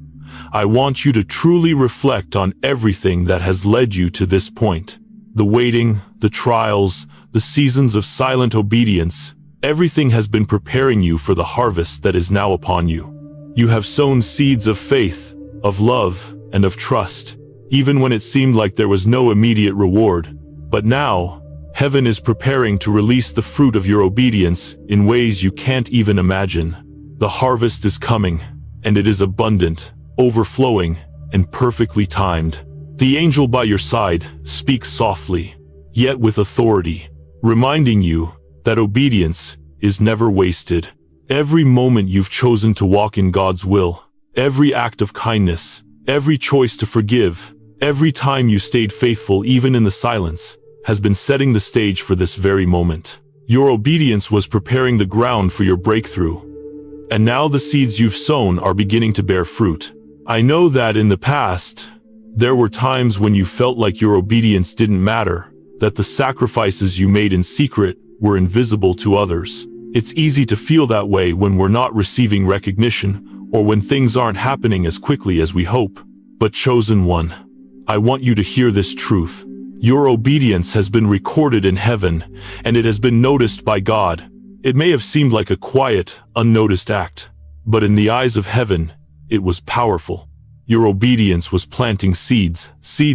I want you to truly reflect on everything that has led you to this point. The waiting, the trials, the seasons of silent obedience, everything has been preparing you for the harvest that is now upon you. You have sown seeds of faith, of love, and of trust, even when it seemed like there was no immediate reward. But now, heaven is preparing to release the fruit of your obedience in ways you can't even imagine. The harvest is coming, and it is abundant, overflowing, and perfectly timed. The angel by your side speaks softly, yet with authority, reminding you that obedience is never wasted. Every moment you've chosen to walk in God's will, every act of kindness, every choice to forgive, every time you stayed faithful even in the silence, has been setting the stage for this very moment. Your obedience was preparing the ground for your breakthrough. And now the seeds you've sown are beginning to bear fruit. I know that in the past, there were times when you felt like your obedience didn't matter, that the sacrifices you made in secret were invisible to others. It's easy to feel that way when we're not receiving recognition, or when things aren't happening as quickly as we hope. But chosen one, I want you to hear this truth. Your obedience has been recorded in heaven, and it has been noticed by God. It may have seemed like a quiet, unnoticed act, but in the eyes of heaven, it was powerful. Your obedience was planting seeds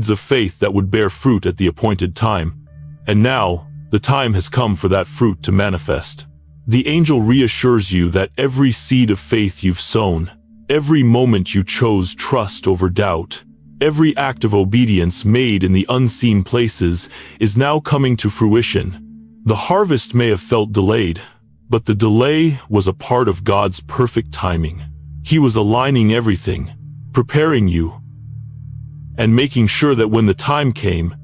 of faith that would bear fruit at the appointed time. And now, the time has come for that fruit to manifest. The angel reassures you that every seed of faith you've sown, every moment you chose trust over doubt, every act of obedience made in the unseen places is now coming to fruition. The harvest may have felt delayed, but the delay was a part of God's perfect timing. He was aligning everything, preparing you, and making sure that when the time came,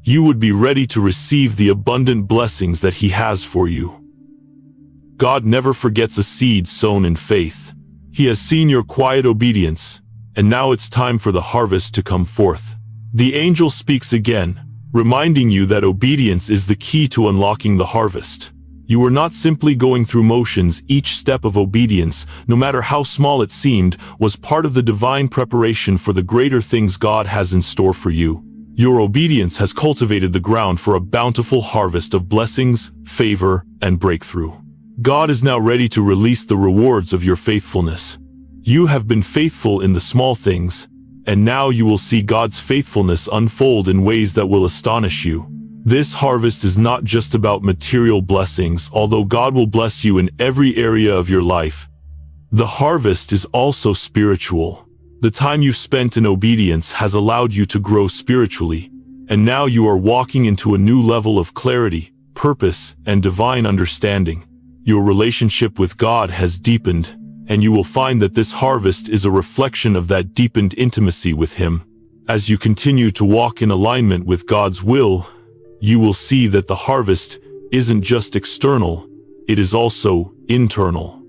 you would be ready to receive the abundant blessings that He has for you. God never forgets a seed sown in faith. He has seen your quiet obedience, and now it's time for the harvest to come forth. The angel speaks again, reminding you that obedience is the key to unlocking the harvest. You are not simply going through motions. Each step of obedience, no matter how small it seemed, was part of the divine preparation for the greater things God has in store for you. Your obedience has cultivated the ground for a bountiful harvest of blessings, favor, and breakthrough. God is now ready to release the rewards of your faithfulness. You have been faithful in the small things, and now you will see God's faithfulness unfold in ways that will astonish you. This harvest is not just about material blessings, although God will bless you in every area of your life. The harvest is also spiritual. The time you've spent in obedience has allowed you to grow spiritually, and now you are walking into a new level of clarity, purpose, and divine understanding. Your relationship with God has deepened, and you will find that this harvest is a reflection of that deepened intimacy with Him. As you continue to walk in alignment with God's will, you will see that the harvest isn't just external, it is also internal.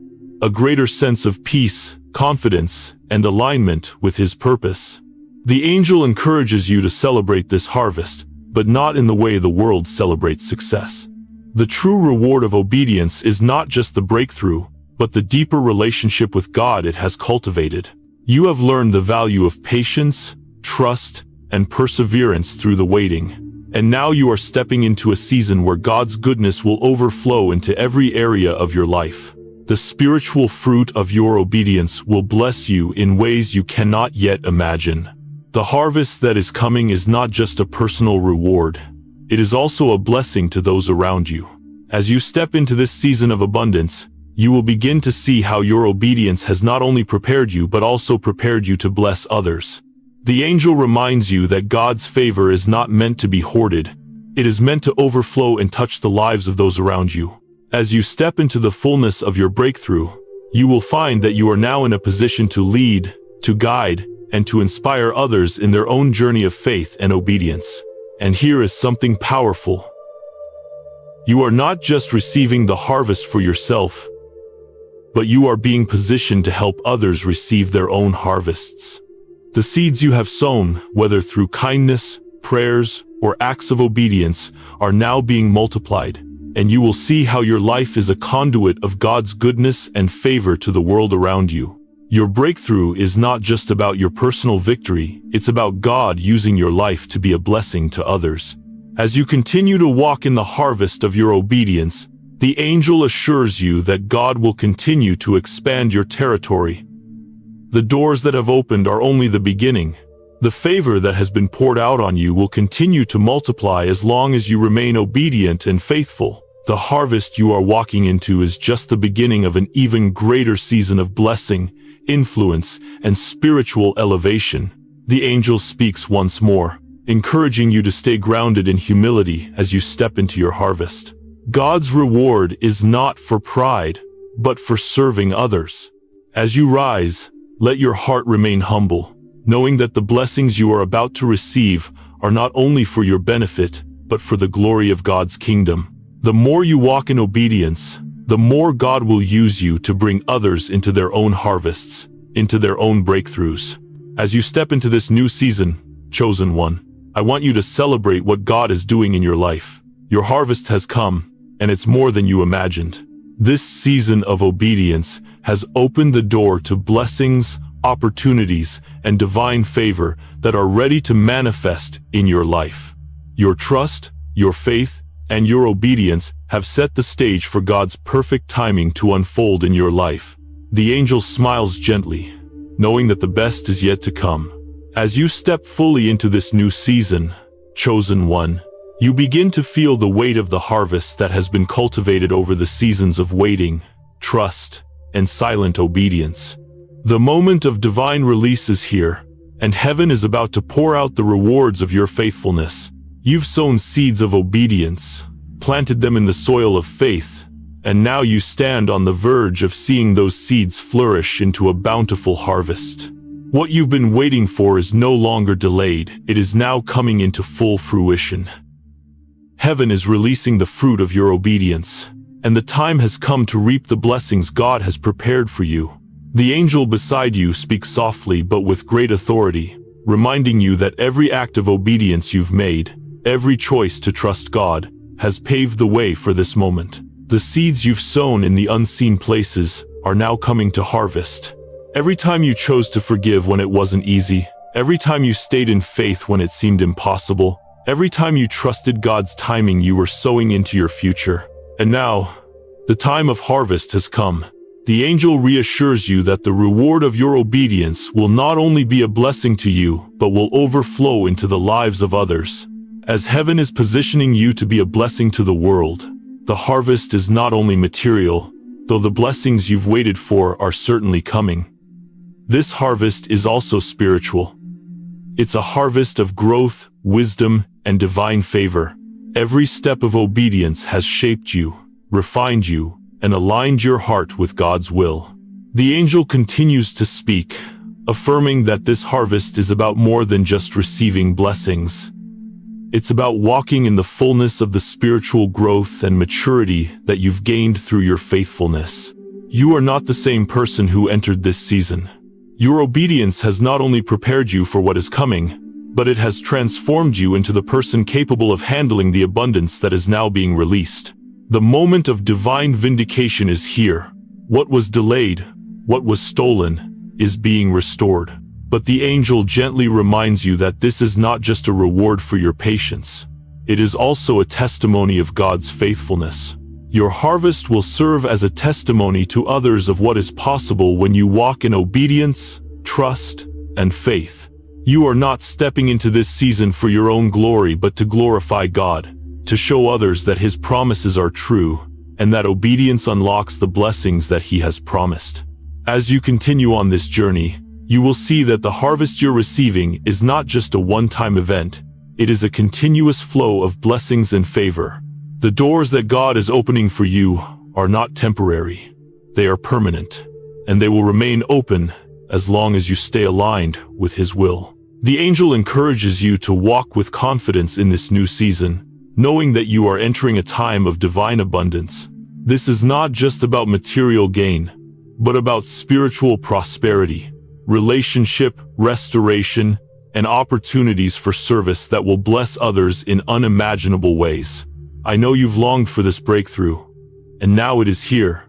A greater sense of peace, confidence, and alignment with His purpose. The angel encourages you to celebrate this harvest, but not in the way the world celebrates success. The true reward of obedience is not just the breakthrough, but the deeper relationship with God it has cultivated. You have learned the value of patience, trust, and perseverance through the waiting. And now you are stepping into a season where God's goodness will overflow into every area of your life. The spiritual fruit of your obedience will bless you in ways you cannot yet imagine. The harvest that is coming is not just a personal reward. It is also a blessing to those around you. As you step into this season of abundance, you will begin to see how your obedience has not only prepared you but also prepared you to bless others. The angel reminds you that God's favor is not meant to be hoarded. It is meant to overflow and touch the lives of those around you. As you step into the fullness of your breakthrough, you will find that you are now in a position to lead, to guide, and to inspire others in their own journey of faith and obedience. And here is something powerful. You are not just receiving the harvest for yourself, but you are being positioned to help others receive their own harvests. The seeds you have sown, whether through kindness, prayers, or acts of obedience, are now being multiplied, and you will see how your life is a conduit of God's goodness and favor to the world around you. Your breakthrough is not just about your personal victory, it's about God using your life to be a blessing to others. As you continue to walk in the harvest of your obedience, the angel assures you that God will continue to expand your territory. The doors that have opened are only the beginning. The favor that has been poured out on you will continue to multiply as long as you remain obedient and faithful. The harvest you are walking into is just the beginning of an even greater season of blessing, influence, and spiritual elevation. The angel speaks once more, encouraging you to stay grounded in humility as you step into your harvest. God's reward is not for pride, but for serving others. As you rise, let your heart remain humble, knowing that the blessings you are about to receive are not only for your benefit, but for the glory of God's kingdom. The more you walk in obedience, the more God will use you to bring others into their own harvests, into their own breakthroughs. As you step into this new season, chosen one, I want you to celebrate what God is doing in your life. Your harvest has come, and it's more than you imagined. This season of obedience has opened the door to blessings, opportunities, and divine favor that are ready to manifest in your life. Your trust, your faith, and your obedience have set the stage for God's perfect timing to unfold in your life. The angel smiles gently, knowing that the best is yet to come. As you step fully into this new season, chosen one, you begin to feel the weight of the harvest that has been cultivated over the seasons of waiting, trust, and silent obedience. The moment of divine release is here, and heaven is about to pour out the rewards of your faithfulness. You've sown seeds of obedience, planted them in the soil of faith, and now you stand on the verge of seeing those seeds flourish into a bountiful harvest. What you've been waiting for is no longer delayed, it is now coming into full fruition. Heaven is releasing the fruit of your obedience, and the time has come to reap the blessings God has prepared for you. The angel beside you speaks softly but with great authority, reminding you that every act of obedience you've made, every choice to trust God, has paved the way for this moment. The seeds you've sown in the unseen places are now coming to harvest. Every time you chose to forgive when it wasn't easy, every time you stayed in faith when it seemed impossible, every time you trusted God's timing, you were sowing into your future. And now, the time of harvest has come. The angel reassures you that the reward of your obedience will not only be a blessing to you, but will overflow into the lives of others. As heaven is positioning you to be a blessing to the world, the harvest is not only material, though the blessings you've waited for are certainly coming. This harvest is also spiritual. It's a harvest of growth, wisdom, and divine favor. Every step of obedience has shaped you, refined you, and aligned your heart with God's will. The angel continues to speak, affirming that this harvest is about more than just receiving blessings. It's about walking in the fullness of the spiritual growth and maturity that you've gained through your faithfulness. You are not the same person who entered this season. Your obedience has not only prepared you for what is coming, but it has transformed you into the person capable of handling the abundance that is now being released. The moment of divine vindication is here. What was delayed, what was stolen, is being restored. But the angel gently reminds you that this is not just a reward for your patience. It is also a testimony of God's faithfulness. Your harvest will serve as a testimony to others of what is possible when you walk in obedience, trust, and faith. You are not stepping into this season for your own glory but to glorify God, to show others that His promises are true, and that obedience unlocks the blessings that He has promised. As you continue on this journey, you will see that the harvest you're receiving is not just a one-time event, it is a continuous flow of blessings and favor. The doors that God is opening for you are not temporary, they are permanent, and they will remain open as long as you stay aligned with His will. The angel encourages you to walk with confidence in this new season, knowing that you are entering a time of divine abundance. This is not just about material gain, but about spiritual prosperity, relationship, restoration, and opportunities for service that will bless others in unimaginable ways. I know you've longed for this breakthrough, and now it is here.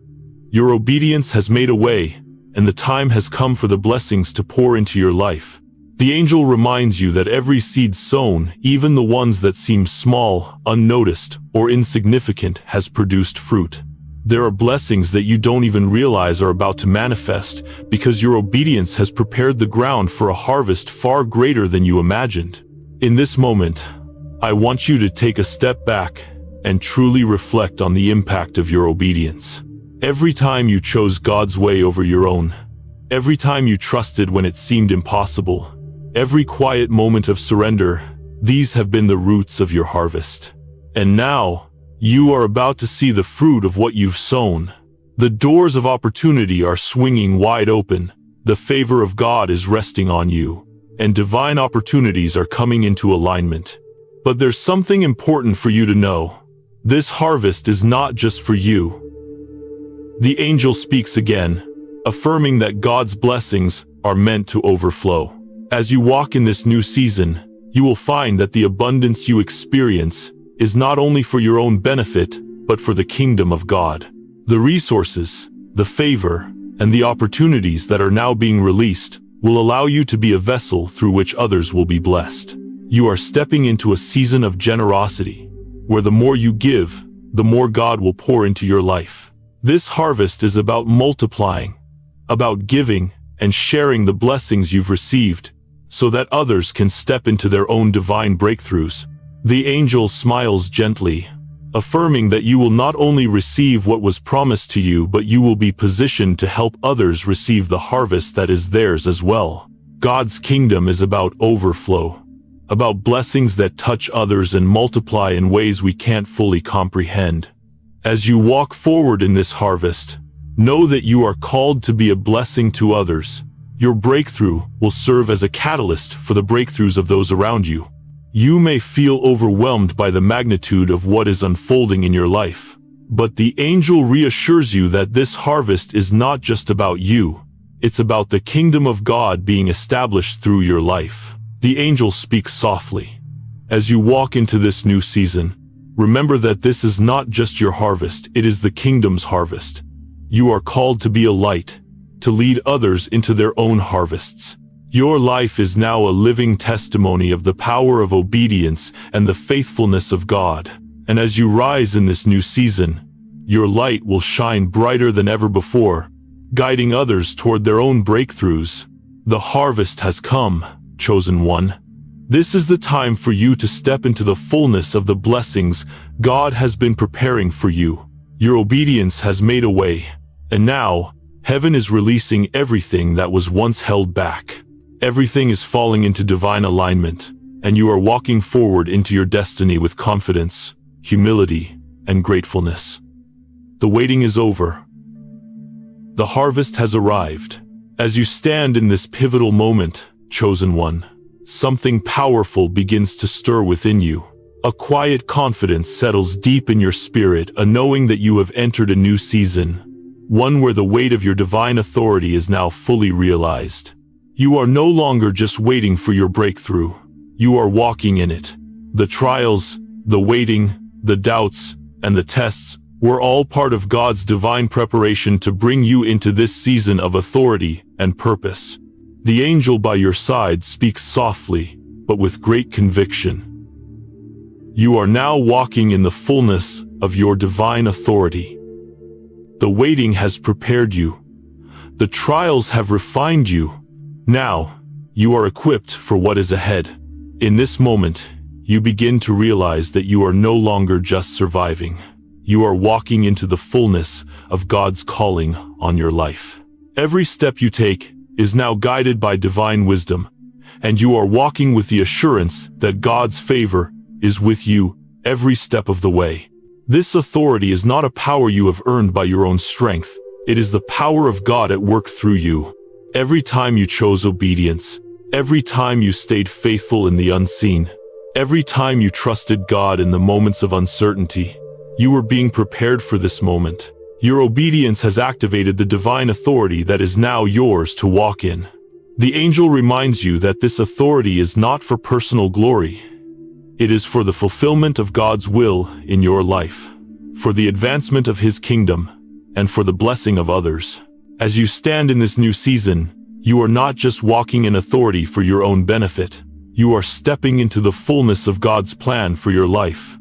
Your obedience has made a way, and the time has come for the blessings to pour into your life. The angel reminds you that every seed sown, even the ones that seem small, unnoticed, or insignificant, has produced fruit. There are blessings that you don't even realize are about to manifest because your obedience has prepared the ground for a harvest far greater than you imagined. In this moment, I want you to take a step back and truly reflect on the impact of your obedience. Every time you chose God's way over your own, every time you trusted when it seemed impossible, every quiet moment of surrender, these have been the roots of your harvest. And now, you are about to see the fruit of what you've sown. The doors of opportunity are swinging wide open, the favor of God is resting on you, and divine opportunities are coming into alignment. But there's something important for you to know. This harvest is not just for you. The angel speaks again, affirming that God's blessings are meant to overflow. As you walk in this new season, you will find that the abundance you experience is not only for your own benefit, but for the kingdom of God. The resources, the favor, and the opportunities that are now being released will allow you to be a vessel through which others will be blessed. You are stepping into a season of generosity, where the more you give, the more God will pour into your life. This harvest is about multiplying, about giving and sharing the blessings you've received, so that others can step into their own divine breakthroughs. The angel smiles gently, affirming that you will not only receive what was promised to you, but you will be positioned to help others receive the harvest that is theirs as well. God's kingdom is about overflow, about blessings that touch others and multiply in ways we can't fully comprehend. As you walk forward in this harvest, know that you are called to be a blessing to others. Your breakthrough will serve as a catalyst for the breakthroughs of those around you. You may feel overwhelmed by the magnitude of what is unfolding in your life, but the angel reassures you that this harvest is not just about you. It's about the kingdom of God being established through your life. The angel speaks softly. As you walk into this new season, remember that this is not just your harvest, it is the kingdom's harvest. You are called to be a light, to lead others into their own harvests. Your life is now a living testimony of the power of obedience and the faithfulness of God. And as you rise in this new season, your light will shine brighter than ever before, guiding others toward their own breakthroughs. The harvest has come, chosen one. This is the time for you to step into the fullness of the blessings God has been preparing for you. Your obedience has made a way, and now, heaven is releasing everything that was once held back. Everything is falling into divine alignment, and you are walking forward into your destiny with confidence, humility, and gratefulness. The waiting is over. The harvest has arrived. As you stand in this pivotal moment, chosen one, something powerful begins to stir within you. A quiet confidence settles deep in your spirit, a knowing that you have entered a new season, one where the weight of your divine authority is now fully realized. You are no longer just waiting for your breakthrough. You are walking in it. The trials, the waiting, the doubts, and the tests were all part of God's divine preparation to bring you into this season of authority and purpose. The angel by your side speaks softly, but with great conviction. You are now walking in the fullness of your divine authority. The waiting has prepared you. The trials have refined you. Now, you are equipped for what is ahead. In this moment, you begin to realize that you are no longer just surviving. You are walking into the fullness of God's calling on your life. Every step you take is now guided by divine wisdom, and you are walking with the assurance that God's favor is with you every step of the way. This authority is not a power you have earned by your own strength. It is the power of God at work through you. Every time you chose obedience, every time you stayed faithful in the unseen, every time you trusted God in the moments of uncertainty, you were being prepared for this moment. Your obedience has activated the divine authority that is now yours to walk in. The angel reminds you that this authority is not for personal glory. It is for the fulfillment of God's will in your life, for the advancement of His kingdom, and for the blessing of others. As you stand in this new season, you are not just walking in authority for your own benefit. You are stepping into the fullness of God's plan for your life.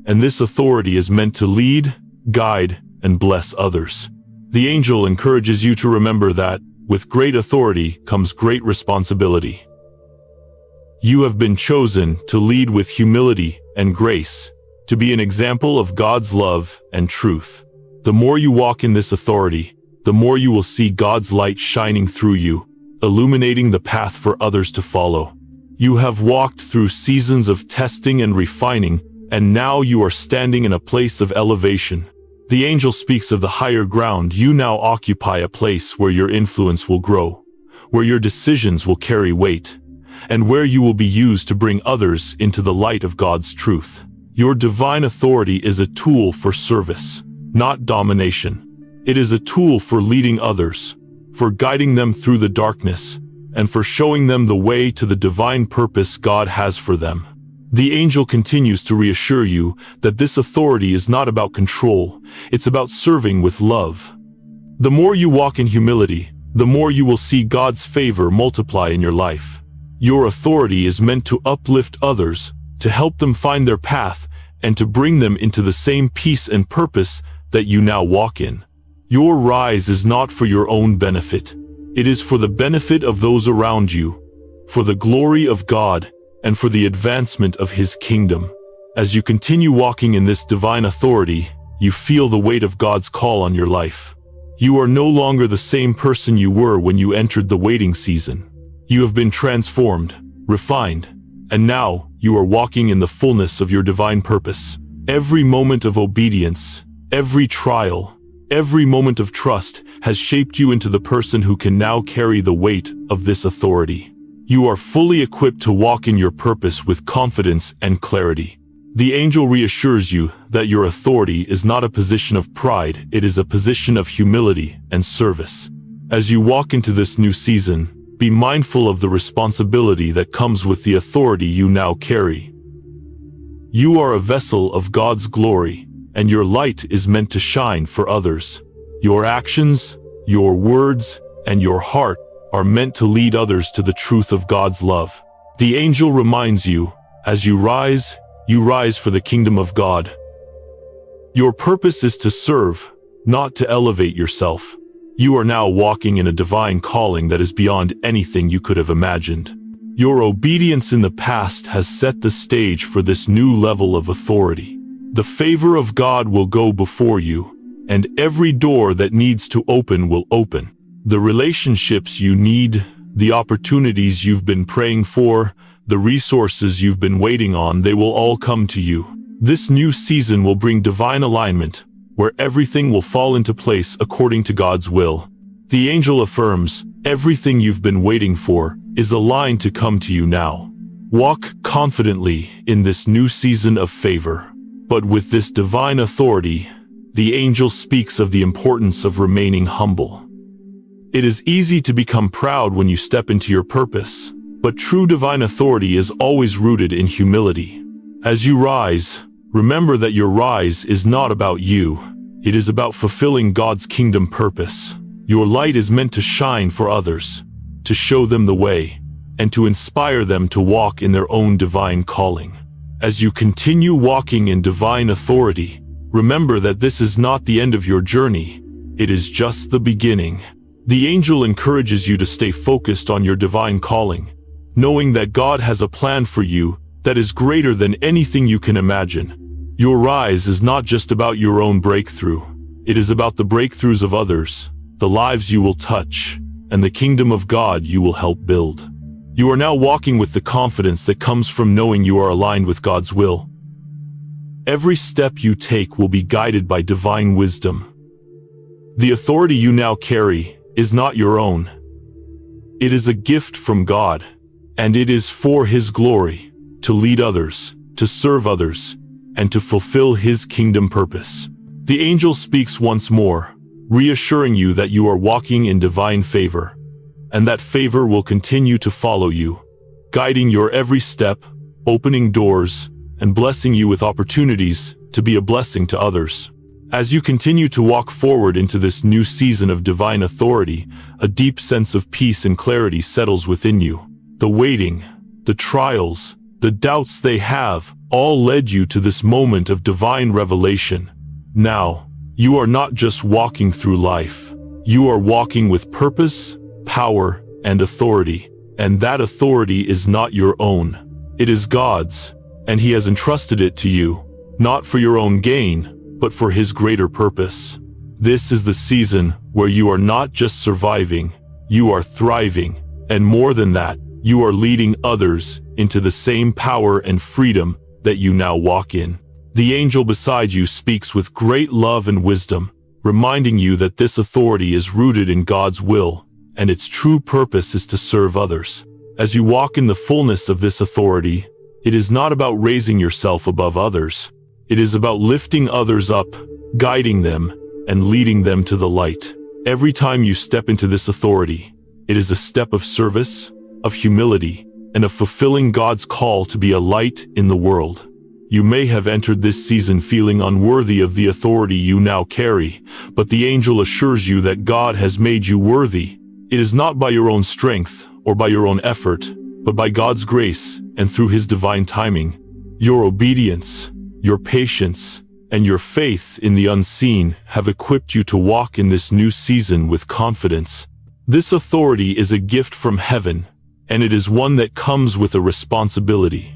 And this authority is meant to lead, guide, and bless others. The angel encourages you to remember that, with great authority comes great responsibility. You have been chosen to lead with humility and grace, to be an example of God's love and truth. The more you walk in this authority, the more you will see God's light shining through you, illuminating the path for others to follow. You have walked through seasons of testing and refining, and now you are standing in a place of elevation. The angel speaks of the higher ground. You now occupy a place where your influence will grow, where your decisions will carry weight, and where you will be used to bring others into the light of God's truth. Your divine authority is a tool for service, not domination. It is a tool for leading others, for guiding them through the darkness, and for showing them the way to the divine purpose God has for them. The angel continues to reassure you that this authority is not about control, it's about serving with love. The more you walk in humility, the more you will see God's favor multiply in your life. Your authority is meant to uplift others, to help them find their path, and to bring them into the same peace and purpose that you now walk in. Your rise is not for your own benefit. It is for the benefit of those around you, for the glory of God, and for the advancement of His kingdom. As you continue walking in this divine authority, you feel the weight of God's call on your life. You are no longer the same person you were when you entered the waiting season. You have been transformed, refined, and now you are walking in the fullness of your divine purpose. Every moment of obedience, every trial, every moment of trust has shaped you into the person who can now carry the weight of this authority. You are fully equipped to walk in your purpose with confidence and clarity. The angel reassures you that your authority is not a position of pride, it is a position of humility and service. As you walk into this new season, be mindful of the responsibility that comes with the authority you now carry. You are a vessel of God's glory, and your light is meant to shine for others. Your actions, your words, and your heart are meant to lead others to the truth of God's love. The angel reminds you, as you rise for the kingdom of God. Your purpose is to serve, not to elevate yourself. You are now walking in a divine calling that is beyond anything you could have imagined. Your obedience in the past has set the stage for this new level of authority. The favor of God will go before you, and every door that needs to open will open. The relationships you need, the opportunities you've been praying for, the resources you've been waiting on, they will all come to you. This new season will bring divine alignment, where everything will fall into place according to God's will. The angel affirms, everything you've been waiting for is aligned to come to you now. Walk confidently in this new season of favor. But with this divine authority, the angel speaks of the importance of remaining humble. It is easy to become proud when you step into your purpose, but true divine authority is always rooted in humility. As you rise, remember that your rise is not about you. It is about fulfilling God's kingdom purpose. Your light is meant to shine for others, to show them the way, and to inspire them to walk in their own divine calling. As you continue walking in divine authority, remember that this is not the end of your journey. It is just the beginning. The angel encourages you to stay focused on your divine calling, knowing that God has a plan for you that is greater than anything you can imagine. Your rise is not just about your own breakthrough. It is about the breakthroughs of others, the lives you will touch, and the kingdom of God you will help build. You are now walking with the confidence that comes from knowing you are aligned with God's will. Every step you take will be guided by divine wisdom. The authority you now carry is not your own. It is a gift from God, and it is for His glory, to lead others, to serve others, and to fulfill His kingdom purpose. The angel speaks once more, reassuring you that you are walking in divine favor, and that favor will continue to follow you, guiding your every step, opening doors, and blessing you with opportunities to be a blessing to others. As you continue to walk forward into this new season of divine authority, a deep sense of peace and clarity settles within you. The waiting, the trials, the doubts they have, all led you to this moment of divine revelation. Now, you are not just walking through life. You are walking with purpose, power, and authority. And that authority is not your own. It is God's, and He has entrusted it to you, not for your own gain, but for His greater purpose. This is the season where you are not just surviving, you are thriving, and more than that, you are leading others into the same power and freedom that you now walk in. The angel beside you speaks with great love and wisdom, reminding you that this authority is rooted in God's will, and its true purpose is to serve others. As you walk in the fullness of this authority, it is not about raising yourself above others. It is about lifting others up, guiding them, and leading them to the light. Every time you step into this authority, it is a step of service, of humility, and of fulfilling God's call to be a light in the world. You may have entered this season feeling unworthy of the authority you now carry, but the angel assures you that God has made you worthy. It is not by your own strength or by your own effort, but by God's grace and through His divine timing. Your obedience, your patience, and your faith in the unseen have equipped you to walk in this new season with confidence. This authority is a gift from heaven, and it is one that comes with a responsibility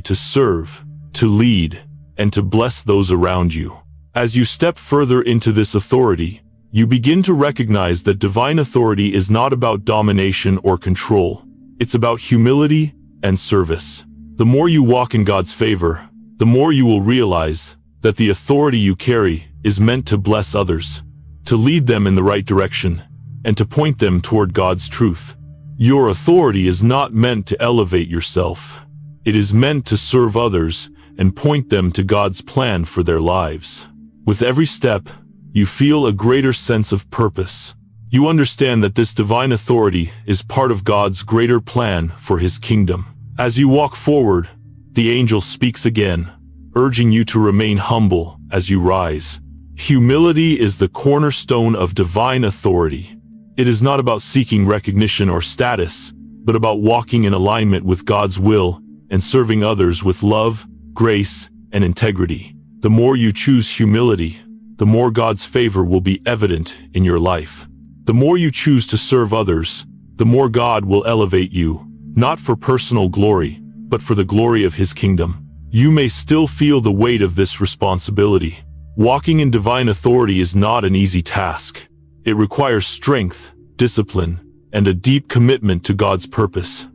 to serve, to lead, and to bless those around you. As you step further into this authority, you begin to recognize that divine authority is not about domination or control. It's about humility and service. The more you walk in God's favor, the more you will realize that the authority you carry is meant to bless others, to lead them in the right direction, and to point them toward God's truth. Your authority is not meant to elevate yourself. It is meant to serve others and point them to God's plan for their lives. With every step, you feel a greater sense of purpose. You understand that this divine authority is part of God's greater plan for His kingdom. As you walk forward, the angel speaks again, urging you to remain humble as you rise. Humility is the cornerstone of divine authority. It is not about seeking recognition or status, but about walking in alignment with God's will and serving others with love, grace, and integrity. The more you choose humility, the more God's favor will be evident in your life. The more you choose to serve others, the more God will elevate you, not for personal glory, but for the glory of His kingdom. You may still feel the weight of this responsibility. Walking in divine authority is not an easy task. It requires strength, discipline, and a deep commitment to God's purpose.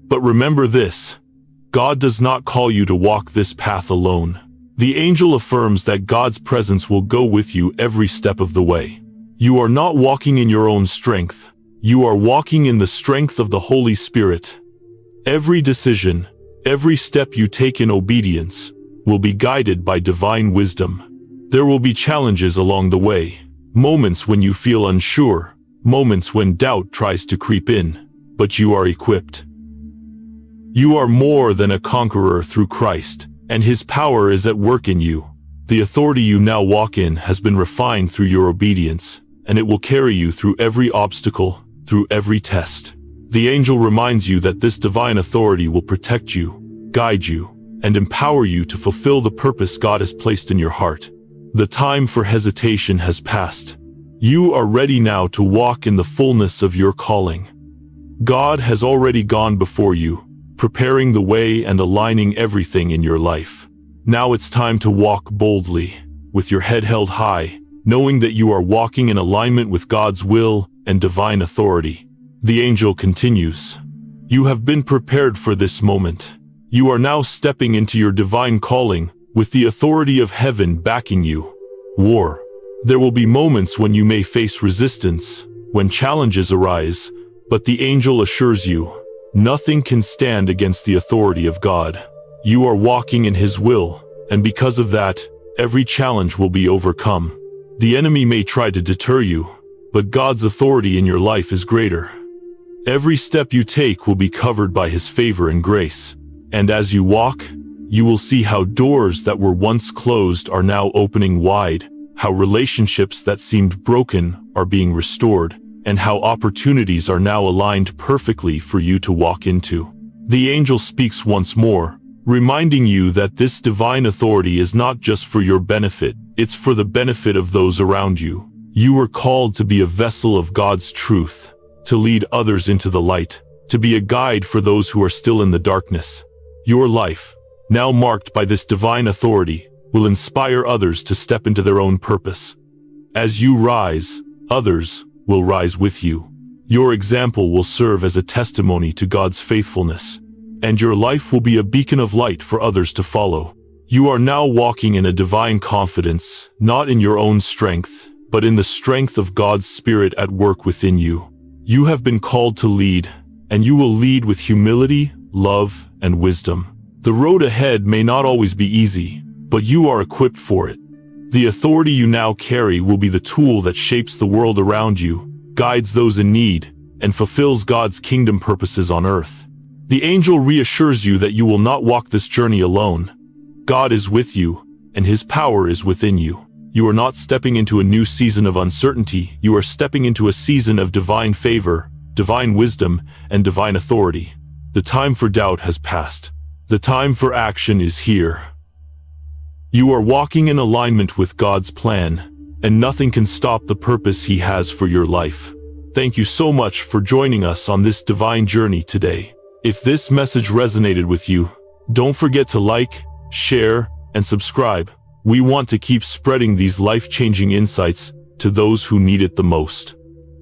But remember this: God does not call you to walk this path alone. The angel affirms that God's presence will go with you every step of the way. You are not walking in your own strength. You are walking in the strength of the Holy Spirit. Every decision, every step you take in obedience, will be guided by divine wisdom. There will be challenges along the way, moments when you feel unsure, moments when doubt tries to creep in, but you are equipped. You are more than a conqueror through Christ, and His power is at work in you. The authority you now walk in has been refined through your obedience, and it will carry you through every obstacle, through every test. The angel reminds you that this divine authority will protect you, guide you, and empower you to fulfill the purpose God has placed in your heart. The time for hesitation has passed. You are ready now to walk in the fullness of your calling. God has already gone before you, preparing the way and aligning everything in your life. Now it's time to walk boldly, with your head held high, knowing that you are walking in alignment with God's will and divine authority. The angel continues, "You have been prepared for this moment. You are now stepping into your divine calling, with the authority of heaven backing you. There will be moments when you may face resistance, when challenges arise, but the angel assures you, nothing can stand against the authority of God. You are walking in His will, and because of that, every challenge will be overcome. The enemy may try to deter you, but God's authority in your life is greater. Every step you take will be covered by His favor and grace. And as you walk, you will see how doors that were once closed are now opening wide, how relationships that seemed broken are being restored, and how opportunities are now aligned perfectly for you to walk into." The angel speaks once more, reminding you that this divine authority is not just for your benefit, it's for the benefit of those around you. You were called to be a vessel of God's truth, to lead others into the light, to be a guide for those who are still in the darkness. Your life, now marked by this divine authority, will inspire others to step into their own purpose. As you rise, others will rise with you. Your example will serve as a testimony to God's faithfulness. and your life will be a beacon of light for others to follow. You are now walking in a divine confidence, not in your own strength, but in the strength of God's Spirit at work within you. You have been called to lead, and you will lead with humility, love, and wisdom. The road ahead may not always be easy, but you are equipped for it. The authority you now carry will be the tool that shapes the world around you, guides those in need, and fulfills God's kingdom purposes on earth. The angel reassures you that you will not walk this journey alone. God is with you, and His power is within you. You are not stepping into a new season of uncertainty. You are stepping into a season of divine favor, divine wisdom, and divine authority. The time for doubt has passed. The time for action is here. You are walking in alignment with God's plan, and nothing can stop the purpose He has for your life. Thank you so much for joining us on this divine journey today. If this message resonated with you, don't forget to like, share, and subscribe. We want to keep spreading these life-changing insights to those who need it the most.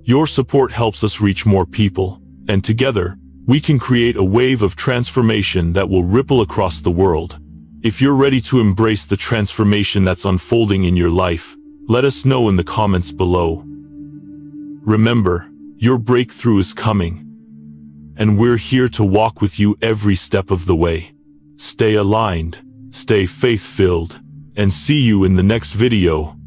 Your support helps us reach more people, and together, we can create a wave of transformation that will ripple across the world. If you're ready to embrace the transformation that's unfolding in your life, let us know in the comments below. Remember, your breakthrough is coming, and we're here to walk with you every step of the way. Stay aligned, stay faith-filled, and see you in the next video.